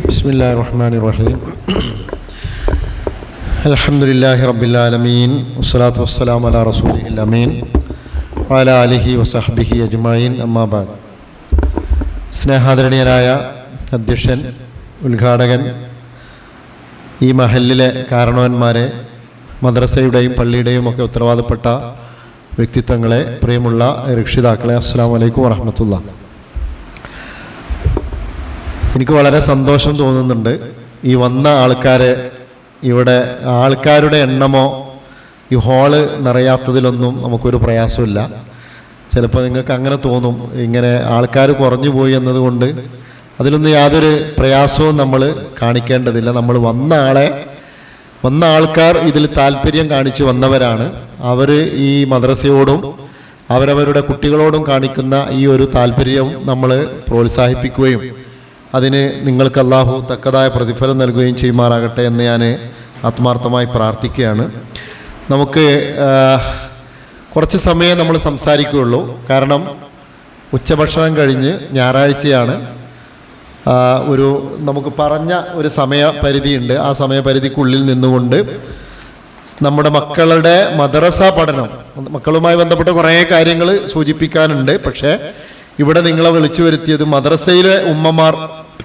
ബിസ്മില്ലാഹിർ റഹ്മാനിർ റഹീം. അൽഹംദുലില്ലാഹി റബ്ബിൽ ആലമീൻ വസ്സലാത്തു വസ്സലാമു അലാ റസൂലിഹിൽ അമീൻ വഅലാ ആലിഹി വസഹ്ബിഹി അജ്മഈൻ. അമ്മാ ബഅദ്. സ്നേഹാദരണീയനായ അധ്യക്ഷൻ, ഉദ്ഘാടകൻ, ഈ മഹല്ലിലെ കാരണവന്മാരെ, മദ്രസയുടെയും പള്ളിയുടെയും ഒക്കെ ഉത്തരവാദപ്പെട്ട വ്യക്തിത്വങ്ങളെ, പ്രിയമുള്ള രക്ഷിതാക്കളെ, അസ്സലാമു അലൈക്കും വറഹ്മത്തുള്ളാഹി. എനിക്ക് വളരെ സന്തോഷം തോന്നുന്നുണ്ട്. ഈ വന്ന ആൾക്കാരെ, ഇവിടെ ആൾക്കാരുടെ എണ്ണമോ ഈ ഹാള് നിറയാത്തതിലൊന്നും നമുക്കൊരു പ്രയാസമില്ല. ചിലപ്പോൾ നിങ്ങൾക്ക് അങ്ങനെ തോന്നും, ഇങ്ങനെ ആൾക്കാർ കുറഞ്ഞു പോയി എന്നതുകൊണ്ട്. അതിലൊന്നും യാതൊരു പ്രയാസവും നമ്മൾ കാണിക്കേണ്ടതില്ല. നമ്മൾ വന്ന ആൾക്കാർ ഇതിൽ താല്പര്യം കാണിച്ച് വന്നവരാണ്. അവർ ഈ മദ്രസയോടും അവരവരുടെ കുട്ടികളോടും കാണിക്കുന്ന ഈ ഒരു താല്പര്യം നമ്മൾ പ്രോത്സാഹിപ്പിക്കുകയും അതിന് നിങ്ങൾക്ക് അല്ലാഹു തക്കതായ പ്രതിഫലം നൽകുകയും ചെയ്യുമാറാകട്ടെ എന്ന് ഞാൻ ആത്മാർത്ഥമായി പ്രാർത്ഥിക്കുകയാണ്. നമുക്ക് കുറച്ച് സമയം നമ്മൾ സംസാരിക്കുകയുള്ളൂ. കാരണം ഉച്ചഭക്ഷണം കഴിഞ്ഞ് ഞായറാഴ്ചയാണ്. നമുക്ക് പറഞ്ഞ ഒരു സമയപരിധിയുണ്ട്. ആ സമയപരിധിക്കുള്ളിൽ നിന്നുകൊണ്ട് നമ്മുടെ മക്കളുടെ മദ്രസ പഠനം, മക്കളുമായി ബന്ധപ്പെട്ട കുറേ കാര്യങ്ങൾ സൂചിപ്പിക്കാനുണ്ട്. പക്ഷേ ഇവിടെ നിങ്ങളെ വിളിച്ചു വരുത്തിയത് മദ്രസയിലെ ഉമ്മമാർ,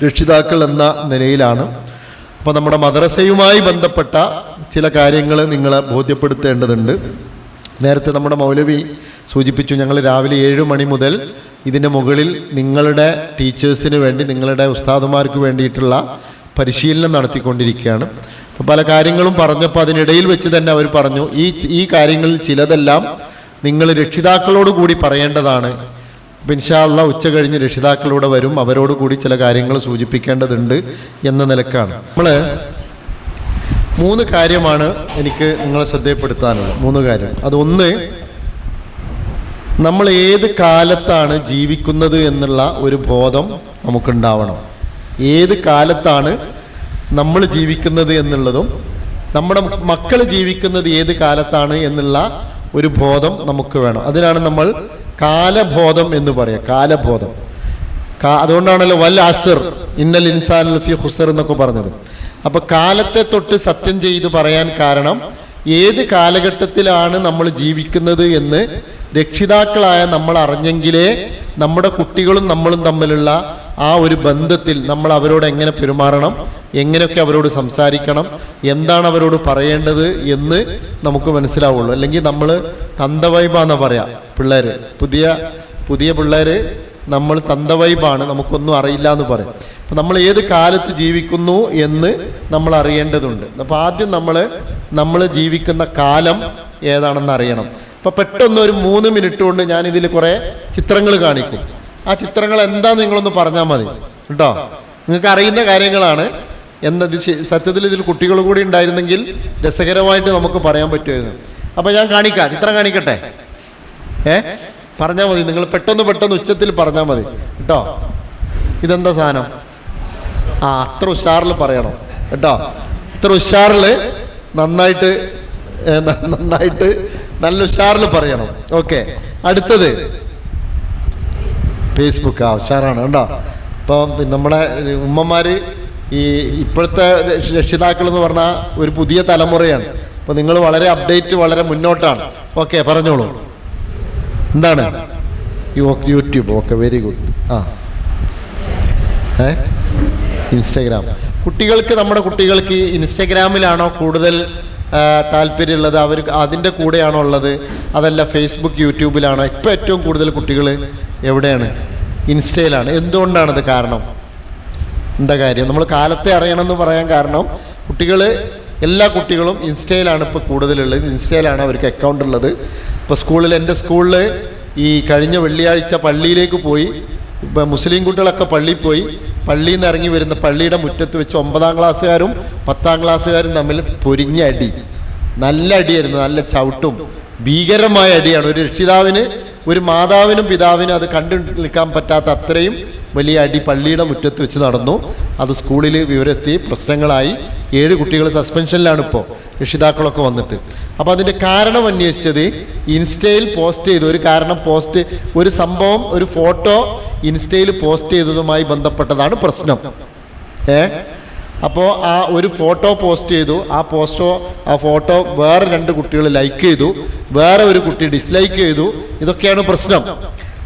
രക്ഷിതാക്കൾ എന്ന നിലയിലാണ്. അപ്പോൾ നമ്മുടെ മദ്രസയുമായി ബന്ധപ്പെട്ട ചില കാര്യങ്ങൾ നിങ്ങളെ ബോധ്യപ്പെടുത്തേണ്ടതുണ്ട്. നേരത്തെ നമ്മുടെ മൗലവി സൂചിപ്പിച്ചു, ഞങ്ങൾ രാവിലെ 7 മണി മുതൽ ഇതിൻ്റെ മുകളിൽ നിങ്ങളുടെ ടീച്ചേഴ്സിന് വേണ്ടി, നിങ്ങളുടെ ഉസ്താദുമാർക്ക് വേണ്ടിയിട്ടുള്ള പരിശീലനം നടത്തിക്കൊണ്ടിരിക്കുകയാണ്. അപ്പോൾ പല കാര്യങ്ങളും പറഞ്ഞപ്പോൾ അതിനിടയിൽ വെച്ച് തന്നെ അവർ പറഞ്ഞു, ഈ കാര്യങ്ങളിൽ ചിലതെല്ലാം നിങ്ങൾ രക്ഷിതാക്കളോട് കൂടി പറയേണ്ടതാണ്. അപ്പം ഇൻഷാ അല്ലാഹ് ഉച്ച കഴിഞ്ഞ് രക്ഷിതാക്കളൂടെ വരും, അവരോട് കൂടി ചില കാര്യങ്ങൾ സൂചിപ്പിക്കേണ്ടതുണ്ട് എന്ന നിലക്കാണ്. നമ്മൾ 3 കാര്യമാണ് എനിക്ക് നിങ്ങളെ ശ്രദ്ധയപ്പെടുത്താനുള്ളത്. 3 കാര്യം. അതൊന്ന്, നമ്മൾ ഏത് കാലത്താണ് ജീവിക്കുന്നത് എന്നുള്ള ഒരു ബോധം നമുക്കുണ്ടാവണം. ഏത് കാലത്താണ് നമ്മൾ ജീവിക്കുന്നത് എന്നുള്ളതും നമ്മുടെ മക്കൾ ജീവിക്കുന്നത് ഏത് കാലത്താണ് എന്നുള്ള ഒരു ബോധം നമുക്ക് വേണം. അതിനാണ് നമ്മൾ കാലബോധം എന്ന് പറയാം. കാലബോധം. അതുകൊണ്ടാണല്ലോ വൽ അസ്ർ ഇന്നൽ ഇൻസാന ലഫീ ഖുസ്ർ എന്നൊക്കെ പറഞ്ഞത്. അപ്പൊ കാലത്തെ തൊട്ട് സത്യം ചെയ്ത് പറയാൻ കാരണം, ഏത് കാലഘട്ടത്തിലാണ് നമ്മൾ ജീവിക്കുന്നത് എന്ന് രക്ഷിതാക്കളായ നമ്മൾ അറിഞ്ഞെങ്കിലേ നമ്മുടെ കുട്ടികളും നമ്മളും തമ്മിലുള്ള ആ ഒരു ബന്ധത്തിൽ നമ്മൾ അവരോട് എങ്ങനെ പെരുമാറണം, എങ്ങനെയൊക്കെ അവരോട് സംസാരിക്കണം, എന്താണ് അവരോട് പറയേണ്ടത് എന്ന് നമുക്ക് മനസ്സിലാവുള്ളൂ. അല്ലെങ്കിൽ നമ്മൾ തന്തവൈബാന്ന് പറയാം. പിള്ളേര്, പുതിയ പിള്ളേര് നമ്മൾ തന്തവൈബാണ്, നമുക്കൊന്നും അറിയില്ല എന്ന് പറയും. അപ്പം നമ്മൾ ഏത് കാലത്ത് ജീവിക്കുന്നു എന്ന് നമ്മൾ അറിയേണ്ടതുണ്ട്. അപ്പം ആദ്യം നമ്മൾ ജീവിക്കുന്ന കാലം ഏതാണെന്ന് അറിയണം. അപ്പം പെട്ടെന്ന് ഒരു 3 മിനിറ്റ് കൊണ്ട് ഞാൻ ഇതിൽ കുറേ ചിത്രങ്ങൾ കാണിക്കും. ആ ചിത്രങ്ങൾ എന്താന്ന് നിങ്ങളൊന്ന് പറഞ്ഞാൽ മതി കേട്ടോ. നിങ്ങൾക്ക് അറിയുന്ന കാര്യങ്ങളാണ്. സത്യത്തിൽ ഇതിൽ കുട്ടികൾ കൂടി ഉണ്ടായിരുന്നെങ്കിൽ രസകരമായിട്ട് നമുക്ക് പറയാൻ പറ്റുമായിരുന്നു. അപ്പം ഞാൻ കാണിക്കാം, ചിത്രം കാണിക്കട്ടെ. പറഞ്ഞാൽ മതി, നിങ്ങൾ പെട്ടെന്ന് ഉച്ചത്തിൽ പറഞ്ഞാൽ മതി കേട്ടോ. ഇതെന്താ സാധനം? അത്ര ഉഷാറിൽ പറയണം കേട്ടോ. ഇത്ര ഉഷാറിൽ നന്നായിട്ട് നല്ല ഉഷാറിൽ പറയണം. ഓക്കെ. അടുത്തത് ഫേസ്ബുക്ക്. ഉഷാറാണ് കേട്ടോ. ഇപ്പം നമ്മുടെ ഉമ്മമാര്, ഈ ഇപ്പോഴത്തെ രക്ഷിതാക്കൾ എന്ന് പറഞ്ഞാൽ ഒരു പുതിയ തലമുറയാണ്. അപ്പോൾ നിങ്ങൾ വളരെ അപ്ഡേറ്റ്, വളരെ മുന്നോട്ടാണ്. ഓക്കെ, പറഞ്ഞോളൂ. എന്താണ് YouTube? Okay, very good. Instagram. നമ്മുടെ കുട്ടികൾക്ക് ഇൻസ്റ്റഗ്രാമിലാണോ കൂടുതൽ താല്പര്യമുള്ളത്? അവർക്ക് അതിൻ്റെ കൂടെയാണോ ഉള്ളത്? അതല്ല ഫേസ്ബുക്ക്, യൂട്യൂബിലാണോ? ഇപ്പോൾ ഏറ്റവും കൂടുതൽ കുട്ടികൾ എവിടെയാണ്? ഇൻസ്റ്റയിലാണ്. എന്തുകൊണ്ടാണത് കാരണം? എന്താ കാര്യം? നമ്മൾ കാലത്തെ അറിയണമെന്ന് പറയാൻ കാരണം, എല്ലാ കുട്ടികളും ഇൻസ്റ്റയിലാണ് ഇപ്പോൾ കൂടുതലുള്ളത്. ഇൻസ്റ്റയിലാണ് അവർക്ക് അക്കൗണ്ട് ഉള്ളത്. ഇപ്പോൾ എൻ്റെ സ്കൂളിൽ ഈ കഴിഞ്ഞ വെള്ളിയാഴ്ച പള്ളിയിലേക്ക് പോയി. ഇപ്പം മുസ്ലിം കുട്ടികളൊക്കെ പള്ളിയിൽ പോയി. പള്ളിയിൽ നിന്ന് ഇറങ്ങി വരുന്ന പള്ളിയുടെ മുറ്റത്ത് വെച്ച് 9ാം ക്ലാസ്സുകാരും 10ാം ക്ലാസ്സുകാരും തമ്മിൽ പൊരിഞ്ഞ അടി. നല്ല അടിയായിരുന്നു, നല്ല ചവിട്ടും, ഭീകരമായ അടിയാണ്. ഒരു രക്ഷിതാവിന്, ഒരു മാതാവിനും പിതാവിനും അത് കണ്ടു നിൽക്കാൻ പറ്റാത്ത അത്രയും വലിയ അടി പള്ളിയുടെ മുറ്റത്ത് വെച്ച് നടന്നു. അത് സ്കൂളിൽ വിവരത്തി, പ്രശ്നങ്ങളായി. 7 കുട്ടികൾ സസ്പെൻഷനിലാണ് ഇപ്പോൾ, രക്ഷിതാക്കളൊക്കെ വന്നിട്ട്. അപ്പോൾ അതിൻ്റെ കാരണം അന്വേഷിച്ചത് ഇൻസ്റ്റയിൽ പോസ്റ്റ് ചെയ്തു. ഒരു സംഭവം, ഒരു ഫോട്ടോ ഇൻസ്റ്റയിൽ പോസ്റ്റ് ചെയ്തതുമായി ബന്ധപ്പെട്ടതാണ് പ്രശ്നം. അപ്പോൾ ആ ഒരു ഫോട്ടോ പോസ്റ്റ് ചെയ്തു, ആ ഫോട്ടോ വേറെ 2 കുട്ടികൾ ലൈക്ക് ചെയ്തു, വേറെ ഒരു കുട്ടി ഡിസ്ലൈക്ക് ചെയ്തു. ഇതൊക്കെയാണ് പ്രശ്നം.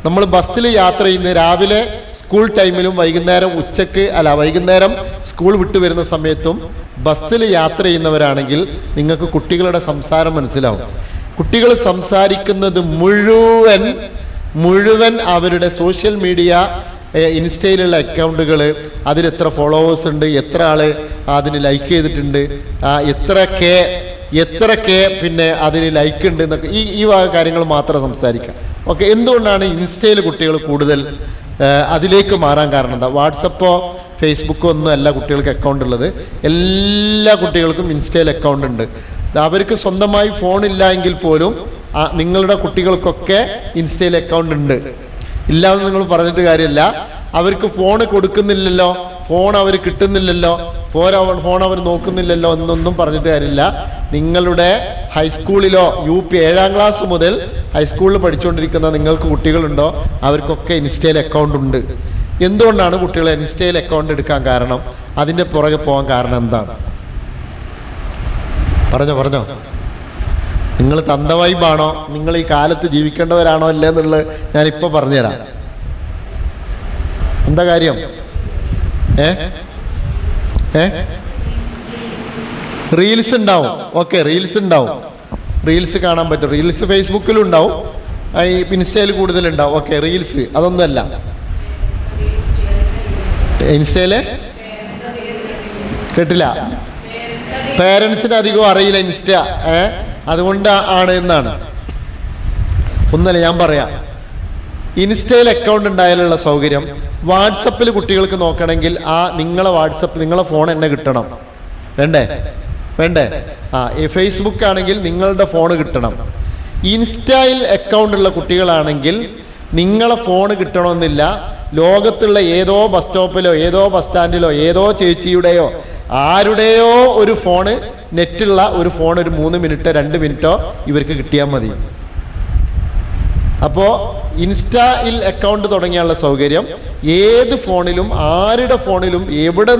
നമ്മൾ ബസ്സിൽ യാത്ര ചെയ്യുന്ന രാവിലെ സ്കൂൾ ടൈമിലും വൈകുന്നേരം സ്കൂൾ വിട്ടു വരുന്ന സമയത്തും ബസ്സിൽ യാത്ര ചെയ്യുന്നവരാണെങ്കിൽ നിങ്ങൾക്ക് കുട്ടികളുടെ സംസാരം മനസ്സിലാവും. കുട്ടികൾ സംസാരിക്കുന്നത് മുഴുവൻ അവരുടെ സോഷ്യൽ മീഡിയ, ഇൻസ്റ്റയിലുള്ള അക്കൗണ്ടുകൾ, അതിലെത്ര ഫോളോവേഴ്സ് ഉണ്ട്, എത്ര ആള് അതിന് ലൈക്ക് ചെയ്തിട്ടുണ്ട്, എത്ര കെ പിന്നെ അതിന് ലൈക്ക് ഉണ്ട് എന്നൊക്കെ ഈ വക കാര്യങ്ങൾ മാത്രം സംസാരിക്കാം. ഓക്കെ, എന്തുകൊണ്ടാണ് ഇൻസ്റ്റയിൽ കുട്ടികൾ കൂടുതൽ അതിലേക്ക് മാറാൻ കാരണം എന്താ? വാട്സപ്പോ ഫേസ്ബുക്കോ ഒന്നും അല്ല കുട്ടികൾക്ക് അക്കൗണ്ട് ഉള്ളത്. എല്ലാ കുട്ടികൾക്കും ഇൻസ്റ്റയിൽ അക്കൗണ്ട് ഉണ്ട്. അവർക്ക് സ്വന്തമായി ഫോണില്ല എങ്കിൽ പോലും നിങ്ങളുടെ കുട്ടികൾക്കൊക്കെ ഇൻസ്റ്റയിൽ അക്കൗണ്ട് ഉണ്ട്. ഇല്ലാന്ന് നിങ്ങൾ പറഞ്ഞിട്ട് കാര്യമില്ല. അവർക്ക് ഫോണ് കൊടുക്കുന്നില്ലല്ലോ, ഫോൺ അവർ കിട്ടുന്നില്ലല്ലോ, ഫോൺ അവർ നോക്കുന്നില്ലല്ലോ എന്നൊന്നും പറഞ്ഞിട്ട് കാര്യമില്ല. നിങ്ങളുടെ ഹൈസ്കൂളിലോ UP 7ാം ക്ലാസ് മുതൽ ഹൈസ്കൂളിൽ പഠിച്ചുകൊണ്ടിരിക്കുന്ന നിങ്ങൾക്ക് കുട്ടികളുണ്ടോ, അവർക്കൊക്കെ ഇൻസ്റ്റയിൽ അക്കൗണ്ട് ഉണ്ട്. എന്തുകൊണ്ടാണ് കുട്ടികളെ ഇൻസ്റ്റയിൽ അക്കൗണ്ട് എടുക്കാൻ കാരണം? അതിൻ്റെ പുറകെ പോകാൻ കാരണം എന്താണ്? പറഞ്ഞോ. നിങ്ങൾ തന്തവൈബാണോ, നിങ്ങൾ ഈ കാലത്ത് ജീവിക്കേണ്ടവരാണോ അല്ലേ എന്നുള്ളത് ഞാനിപ്പോൾ പറഞ്ഞുതരാം. എന്താ കാര്യം? റീൽസ് ഉണ്ടാവും. ഓക്കെ, റീൽസ് ഉണ്ടാവും, റീൽസ് കാണാൻ പറ്റും. റീൽസ് ഫേസ്ബുക്കിലും ഉണ്ടാവും, ഈ ഇൻസ്റ്റയിൽ കൂടുതലുണ്ടാവും. ഓക്കെ, റീൽസ് അതൊന്നുമല്ല. ഇൻസ്റ്റയില് കേട്ടില്ല, പേരൻസിന് അധികം അറിയില്ല ഇൻസ്റ്റ, അതുകൊണ്ട് ആണ് എന്നാണ്. ഒന്നല്ല, ഞാൻ പറയാം. ഇൻസ്റ്റയിൽ അക്കൗണ്ട് ഉണ്ടായാലുള്ള സൗകര്യം, വാട്സപ്പിൽ കുട്ടികൾക്ക് നോക്കണമെങ്കിൽ നിങ്ങളെ ഫോൺ എന്നെ കിട്ടണം, വേണ്ടേ? ഈ ഫേസ്ബുക്ക് ആണെങ്കിൽ നിങ്ങളുടെ ഫോണ് കിട്ടണം. ഇൻസ്റ്റയിൽ അക്കൗണ്ട് ഉള്ള കുട്ടികളാണെങ്കിൽ നിങ്ങളെ ഫോണ് കിട്ടണമെന്നില്ല. ലോകത്തുള്ള ഏതോ ബസ് സ്റ്റോപ്പിലോ ഏതോ ബസ് സ്റ്റാൻഡിലോ ഏതോ ചേച്ചിയുടെയോ ആരുടെയോ ഒരു ഫോണ്, നെറ്റുള്ള ഒരു ഫോൺ, ഒരു 3 മിനിറ്റോ 2 മിനിറ്റോ ഇവർക്ക് കിട്ടിയാൽ മതി. അപ്പോൾ ഇൻസ്റ്റയിൽ അക്കൗണ്ട് തുടങ്ങിയുള്ള സൗകര്യം ഏത് ഫോണിലും, ആരുടെ ഫോണിലും, എവിടെ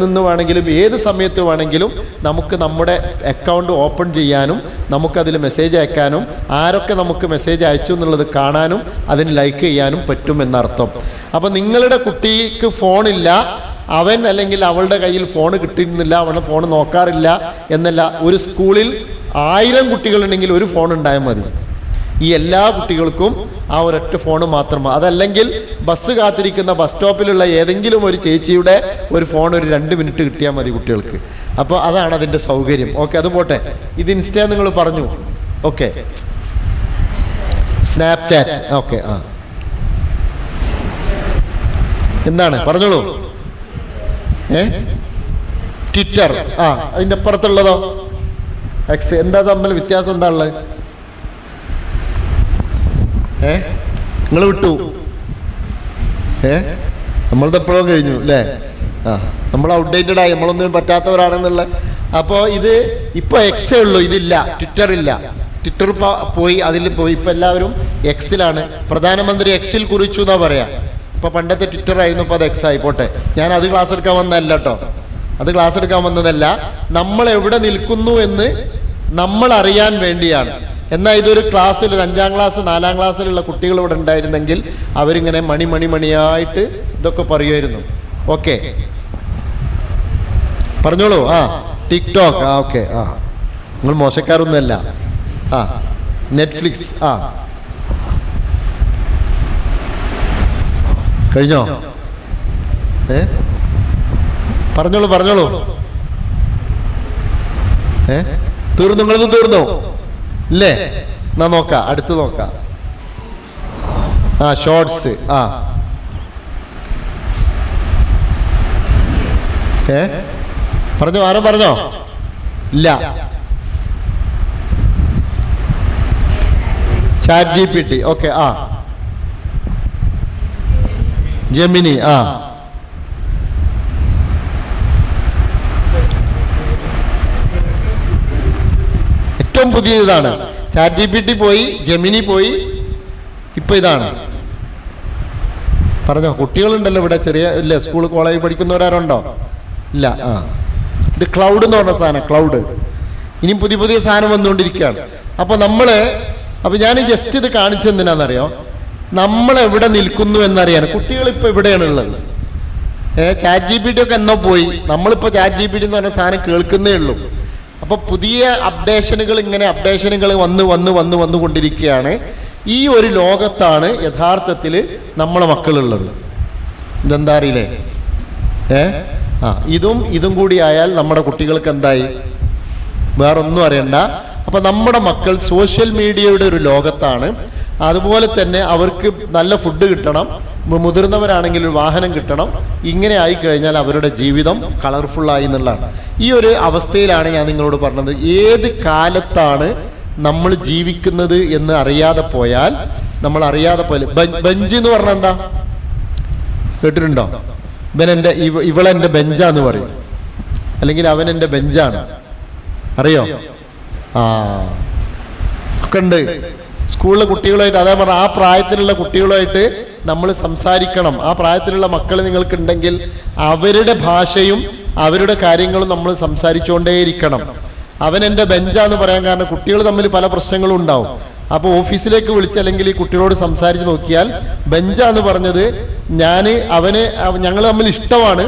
നിന്ന് വേണമെങ്കിലും, ഏത് സമയത്ത് വേണമെങ്കിലും നമുക്ക് നമ്മുടെ അക്കൗണ്ട് ഓപ്പൺ ചെയ്യാനും നമുക്കതിൽ മെസ്സേജ് അയക്കാനും ആരൊക്കെ നമുക്ക് മെസ്സേജ് അയച്ചു എന്നുള്ളത് കാണാനും അതിന് ലൈക്ക് ചെയ്യാനും പറ്റും എന്നർത്ഥം. അപ്പം നിങ്ങളുടെ കുട്ടിക്ക് ഫോണില്ല, അവൻ അല്ലെങ്കിൽ അവളുടെ കയ്യിൽ ഫോൺ കിട്ടുന്നില്ല, അവളുടെ ഫോൺ നോക്കാറില്ല എന്നല്ല. ഒരു സ്കൂളിൽ 1000 കുട്ടികളുണ്ടെങ്കിൽ ഒരു ഫോൺ ഉണ്ടായാൽ മതി. ഈ എല്ലാ കുട്ടികൾക്കും ആ ഒരൊറ്റ ഫോൺ മാത്രമാണ്. അതല്ലെങ്കിൽ ബസ് കാത്തിരിക്കുന്ന ബസ് സ്റ്റോപ്പിലുള്ള ഏതെങ്കിലും ഒരു ചേച്ചിയുടെ ഒരു ഫോൺ ഒരു 2 മിനിറ്റ് കിട്ടിയാൽ മതി കുട്ടികൾക്ക്. അപ്പോൾ അതാണ് അതിൻ്റെ സൗകര്യം. ഓക്കെ, അത് പോട്ടെ. ഇത് ഇൻസ്റ്റ നിങ്ങൾ പറഞ്ഞു. Okay, Snapchat. ഓക്കെ, എന്താണ് പറഞ്ഞോളൂ. ട്വിറ്റർ, അതിൻ്റെ അപ്പുറത്തുള്ളതോ എക്സ്. എന്താ തമ്മിൽ വ്യത്യാസം എന്താ ഉള്ളത്? നിങ്ങൾ വിട്ടു, നമ്മളത് എപ്പോഴും കഴിഞ്ഞു അല്ലേ? നമ്മൾ ഔട്ട്ഡേറ്റഡ് ആയി, നമ്മളൊന്നിനും പറ്റാത്തവരാണെന്നുള്ള. അപ്പോൾ ഇത് ഇപ്പോൾ എക്സേ ഉള്ളൂ, ഇതില്ല, ട്വിറ്റർ ഇല്ല. ട്വിറ്റർ പോയി, അതിൽ പോയി. ഇപ്പം എല്ലാവരും എക്സിലാണ്. പ്രധാനമന്ത്രി എക്സിൽ കുറിച്ചു എന്നാ പറയാ. ഇപ്പോൾ പണ്ടത്തെ ട്വിറ്റർ ആയിരുന്നു, ഇപ്പോൾ അത് എക്സ് ആയിപ്പോട്ടെ. ഞാൻ അത് ക്ലാസ് എടുക്കാൻ വന്നതല്ല കേട്ടോ, അത് ക്ലാസ് എടുക്കാൻ വന്നതല്ല. നമ്മൾ എവിടെ നിൽക്കുന്നു എന്ന് നമ്മൾ അറിയാൻ വേണ്ടിയാണ്. എന്നാൽ ഇതൊരു ക്ലാസ്സിൽ, ഒരു 5ാം ക്ലാസ് 4ാം ക്ലാസ്സിലുള്ള കുട്ടികൾ ഇവിടെ ഉണ്ടായിരുന്നെങ്കിൽ അവരിങ്ങനെ മണിയായിട്ട് ഇതൊക്കെ പറയുമായിരുന്നു. ഓക്കെ, പറഞ്ഞോളൂ. ടിക്ടോക്ക്. ഓക്കെ, നിങ്ങൾ മോശക്കാരൊന്നുമല്ല. നെറ്റ്ഫ്ലിക്സ്. കഴിഞ്ഞോ? പറഞ്ഞോളൂ. തീർന്നു? നിങ്ങളത് തീർന്നു ഇല്ലേ? എന്നാ നോക്കാം, അടുത്ത് നോക്കാം. ഷോർട്സ്. പറഞ്ഞോ, ആരും പറഞ്ഞോ? ഇല്ല. Chat GPT. Okay, Gemini. ഏറ്റവും പുതിയതാണ്. ചാറ്റ് GPT പോയി, ജെമിനി പോയി, ഇപ്പൊ ഇതാണ്. പറഞ്ഞോ. കുട്ടികളുണ്ടല്ലോ ഇവിടെ, ചെറിയ ഇല്ലേ, സ്കൂൾ കോളേജ് പഠിക്കുന്നവരാരുണ്ടോ? ഇല്ല. ഇത് ക്ലൗഡ് എന്ന് പറഞ്ഞ സാധനം, ക്ലൗഡ്. ഇനി പുതിയ പുതിയ സാധനം വന്നുകൊണ്ടിരിക്കുകയാണ്. അപ്പൊ ഞാൻ ജസ്റ്റ് ഇത് കാണിച്ചെന്തിനാണെന്നറിയോ? നമ്മളെവിടെ നിൽക്കുന്നു എന്നറിയാൻ. കുട്ടികൾ ഇപ്പൊ എവിടെയാണ് ഉള്ളത്? ചാറ്റ് GPT ഒക്കെ എന്നോ പോയി. നമ്മളിപ്പോ ചാറ്റ് GPT എന്ന് പറഞ്ഞ സാധനം കേൾക്കുന്നേ ഉള്ളൂ. അപ്പൊ പുതിയ അപ്ഡേഷനുകൾ വന്നുകൊണ്ടിരിക്കുകയാണ്. ഈ ഒരു ലോകത്താണ് യഥാർത്ഥത്തിൽ നമ്മളെ മക്കളുള്ളത്. ഇതെന്താ അറിയില്ലേ? ഇതും കൂടി ആയാൽ നമ്മുടെ കുട്ടികൾക്ക് എന്തായി? വേറൊന്നും അറിയണ്ട. അപ്പൊ നമ്മുടെ മക്കൾ സോഷ്യൽ മീഡിയയുടെ ഒരു ലോകത്താണ്. അതുപോലെ തന്നെ അവർക്ക് നല്ല ഫുഡ് കിട്ടണം, മുതിർന്നവരാണെങ്കിൽ ഒരു വാഹനം കിട്ടണം. ഇങ്ങനെ ആയിക്കഴിഞ്ഞാൽ അവരുടെ ജീവിതം കളർഫുള്ളായി എന്നുള്ളതാണ്. ഈ ഒരു അവസ്ഥയിലാണ് ഞാൻ നിങ്ങളോട് പറഞ്ഞത്. ഏത് കാലത്താണ് നമ്മൾ ജീവിക്കുന്നത് എന്ന് അറിയാതെ പോയാൽ ബെഞ്ച് എന്ന് പറഞ്ഞാൽ എന്താ കേട്ടിട്ടുണ്ടോ? ഇവളെന്റെ ബെഞ്ചാന്ന് പറയും, അല്ലെങ്കിൽ അവൻ എൻ്റെ ബെഞ്ചാണ്. അറിയോ? ഒക്കെ ഉണ്ട്. സ്കൂളിലെ കുട്ടികളുമായിട്ട്, അതേപോലെ ആ പ്രായത്തിലുള്ള കുട്ടികളുമായിട്ട് നമ്മൾ സംസാരിക്കണം. ആ പ്രായത്തിലുള്ള മക്കൾ നിങ്ങൾക്കുണ്ടെങ്കിൽ അവരുടെ ഭാഷയും അവരുടെ കാര്യങ്ങളും നമ്മൾ സംസാരിച്ചുകൊണ്ടേയിരിക്കണം. അവൻ എൻ്റെ ബെഞ്ചാന്ന് പറയാൻ കാരണം കുട്ടികൾ തമ്മിൽ പല പ്രശ്നങ്ങളും ഉണ്ടാവും. അപ്പോൾ ഓഫീസിലേക്ക് വിളിച്ച് അല്ലെങ്കിൽ ഈ കുട്ടികളോട് സംസാരിച്ച് നോക്കിയാൽ ബെഞ്ചാന്ന് പറഞ്ഞത് ഞങ്ങൾ തമ്മിൽ ഇഷ്ടമാണ്.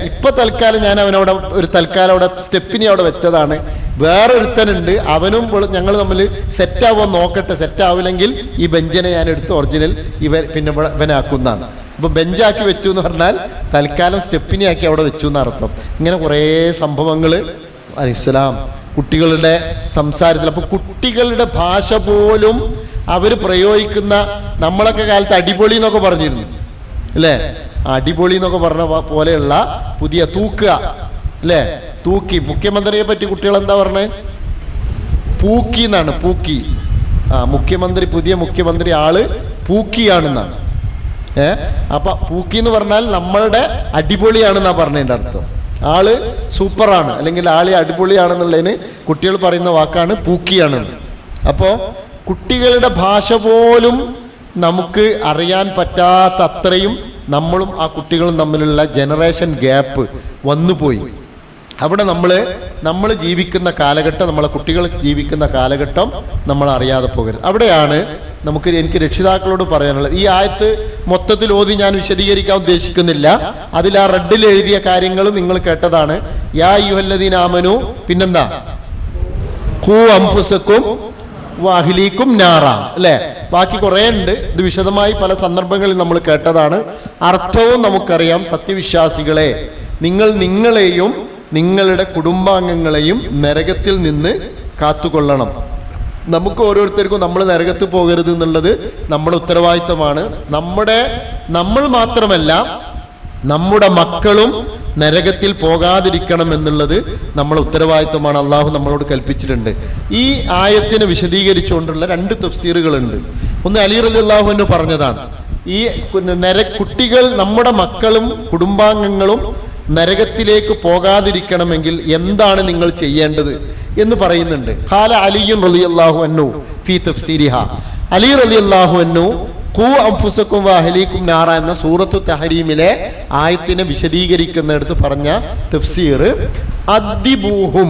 ഇപ്പൊ തൽക്കാലം ഞാൻ അവനവിടെ തൽക്കാലം അവിടെ സ്റ്റെപ്പിനി അവിടെ വെച്ചതാണ്. വേറൊരുത്തനുണ്ട്, അവനും ഞങ്ങൾ തമ്മിൽ സെറ്റാവാൻ നോക്കട്ടെ. സെറ്റാവില്ലെങ്കിൽ ഈ ബെഞ്ചിനെ ഞാൻ എടുത്ത് ഒറിജിനൽ ഇവനാക്കുന്നതാണ്. അപ്പൊ ബെഞ്ചാക്കി വെച്ചു എന്ന് പറഞ്ഞാൽ തൽക്കാലം സ്റ്റെപ്പിനി ആക്കി അവിടെ വെച്ചു എന്നർത്ഥം. ഇങ്ങനെ കുറേ സംഭവങ്ങൾ ഇസ്ലാം കുട്ടികളുടെ സംസാരത്തിൽ. അപ്പൊ കുട്ടികളുടെ ഭാഷ പോലും അവർ പ്രയോഗിക്കുന്ന, നമ്മളൊക്കെ കാലത്ത് അടിപൊളി എന്നൊക്കെ പറഞ്ഞിരുന്നു അല്ലേ? അടിപൊളി എന്നൊക്കെ പറഞ്ഞ പോലെയുള്ള പുതിയ തൂക്കുക അല്ലേ? തൂക്കി. മുഖ്യമന്ത്രിയെ പറ്റി കുട്ടികൾ എന്താ പറഞ്ഞത്? പൂക്കി എന്നാണ്. പൂക്കി. മുഖ്യമന്ത്രി, പുതിയ മുഖ്യമന്ത്രി ആള് പൂക്കിയാണെന്നാണ്. അപ്പൊ പൂക്കി എന്ന് പറഞ്ഞാൽ നമ്മളുടെ അടിപൊളിയാണെന്നാ പറഞ്ഞതിന്റെ അർത്ഥം. ആള് സൂപ്പറാണ് അല്ലെങ്കിൽ ആള് അടിപൊളിയാണെന്നുള്ളതിന് കുട്ടികൾ പറയുന്ന വാക്കാണ് പൂക്കിയാണ്. അപ്പോ കുട്ടികളുടെ ഭാഷ പോലും നമുക്ക് അറിയാൻ പറ്റാത്ത അത്രയും നമ്മളും ആ കുട്ടികളും തമ്മിലുള്ള ജനറേഷൻ ഗ്യാപ്പ് വന്നുപോയി. അവിടെ നമ്മൾ ജീവിക്കുന്ന കാലഘട്ടം, നമ്മളെ കുട്ടികൾ ജീവിക്കുന്ന കാലഘട്ടം നമ്മൾ അറിയാതെ പോകരുത്. അവിടെയാണ് എനിക്ക് രക്ഷിതാക്കളോട് പറയാനുള്ളത്. ഈ ആയത്ത് മൊത്തത്തിൽ ഓതി ഞാൻ വിശദീകരിക്കാൻ ഉദ്ദേശിക്കുന്നില്ല. അതിൽ ആ റെഡിൽ എഴുതിയ കാര്യങ്ങളും നിങ്ങൾ കേട്ടതാണ്. യാ അയ്യുഹല്ലദീന ആമനു, പിന്നെന്താ? ഖൂ അൻഫുസക്കും വഅഹ്ലീകും നാറ അല്ലേ? ബാക്കി കുറേ ഉണ്ട്. ഇത് വിശദമായി പല സന്ദർഭങ്ങളിൽ നമ്മൾ കേട്ടതാണ്. അർത്ഥവും നമുക്കറിയാം. സത്യവിശ്വാസികളെ, നിങ്ങളെയും നിങ്ങളുടെ കുടുംബാംഗങ്ങളെയും നരകത്തിൽ നിന്ന് കാത്തുകൊള്ളണം. നമുക്ക് ഓരോരുത്തർക്കും നമ്മൾ നരകത്ത് പോകരുത് എന്നുള്ളത് നമ്മുടെ ഉത്തരവാദിത്തമാണ്. നമ്മൾ മാത്രമല്ല, നമ്മുടെ മക്കളും നരകത്തിൽ പോകാതിരിക്കണം എന്നുള്ളത് നമ്മുടെ ഉത്തരവാദിത്വമാണ്. അള്ളാഹു നമ്മളോട് കൽപ്പിച്ചിട്ടുണ്ട്. ഈ ആയത്തിനെ വിശദീകരിച്ചുകൊണ്ടുള്ള 2 തഫ്സീറുകളുണ്ട്. ഒന്ന് അലി റളിയല്ലാഹു അൻഹു പറഞ്ഞതാണ്. ഈ കുട്ടികൾ, നമ്മുടെ മക്കളും കുടുംബാംഗങ്ങളും നരകത്തിലേക്ക് പോകാതിരിക്കണമെങ്കിൽ എന്താണ് നിങ്ങൾ ചെയ്യേണ്ടത് എന്ന് പറയുന്നുണ്ട്. ഖാല അലിയുൻ റളിയല്ലാഹു അൻഹു ഫീ തഫ്സീരിഹാ. അലി റളിയല്ലാഹു അൻഹു ഖൂ അൻഫുസക്കും വഅഹ്ലീകും നാറ എന്ന സൂറത്തു തഹരീമിലെ ആയത്തിനെ വിശദീകരിക്കുന്നിടത്ത് പറഞ്ഞ തഫ്സീർ അദ്ദിബൂഹും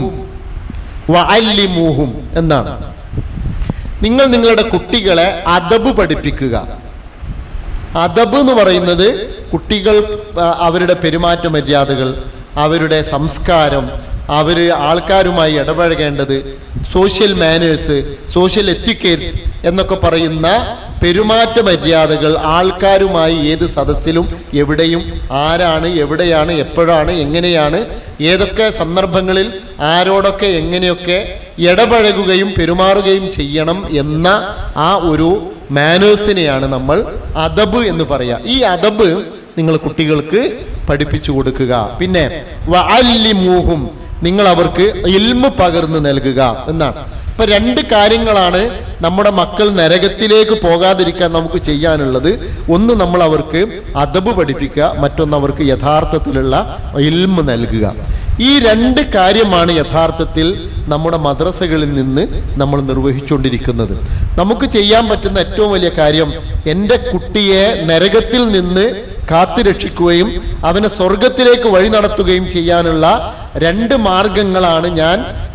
വഅല്ലിമൂഹും എന്നാണ്. നിങ്ങൾ നിങ്ങളുടെ കുട്ടികളെ അദബ് പഠിപ്പിക്കുക. അദബ് എന്ന് പറയുന്നത് കുട്ടികൾ അവരുടെ പെരുമാറ്റ മര്യാദകൾ, അവരുടെ സംസ്കാരം, അവർ ആൾക്കാരുമായി ഇടപഴകേണ്ടത്, സോഷ്യൽ മാനേഴ്സ്, സോഷ്യൽ എത്തിക്കേറ്റ്സ് എന്നൊക്കെ പറയുന്ന പെരുമാറ്റ മര്യാദകൾ, ആൾക്കാരുമായി ഏത് സദസ്സിലും എവിടെയും ആരാണ്, എവിടെയാണ്, എപ്പോഴാണ്, എങ്ങനെയാണ്, ഏതൊക്കെ സന്ദർഭങ്ങളിൽ ആരോടൊക്കെ എങ്ങനെയൊക്കെ ഇടപഴകുകയും പെരുമാറുകയും ചെയ്യണം എന്ന ആ ഒരു മാനേഴ്സിനെയാണ് നമ്മൾ അദബ് എന്ന് പറയുക. ഈ അദബ് നിങ്ങൾ കുട്ടികൾക്ക് പഠിപ്പിച്ചു കൊടുക്കുക. പിന്നെ വഅല്ലിമൂഹും, നിങ്ങൾ അവർക്ക് ഇൽമു പകർന്നു നൽകുക എന്നാണ്. ഇപ്പൊ 2 കാര്യങ്ങളാണ് നമ്മുടെ മക്കൾ നരകത്തിലേക്ക് പോകാതിരിക്കാൻ നമുക്ക് ചെയ്യാനുള്ളത്. ഒന്ന്, നമ്മൾ അവർക്ക് അദബ് പഠിപ്പിക്കുക. മറ്റൊന്ന്, അവർക്ക് യഥാർത്ഥത്തിലുള്ള ഇൽമു നൽകുക. ഈ 2 കാര്യമാണ് യഥാർത്ഥത്തിൽ നമ്മുടെ മദ്രസകളിൽ നിന്ന് നമ്മൾ നിർവഹിച്ചുകൊണ്ടിരിക്കുന്നത്. നമുക്ക് ചെയ്യാൻ പറ്റുന്ന ഏറ്റവും വലിയ കാര്യം, എൻ്റെ കുട്ടിയെ നരകത്തിൽ നിന്ന് കാത്തുരക്ഷിക്കുകയും അവനെ സ്വർഗത്തിലേക്ക് വഴി നടത്തുകയും ചെയ്യാനുള്ള 2 മാർഗങ്ങളാണ്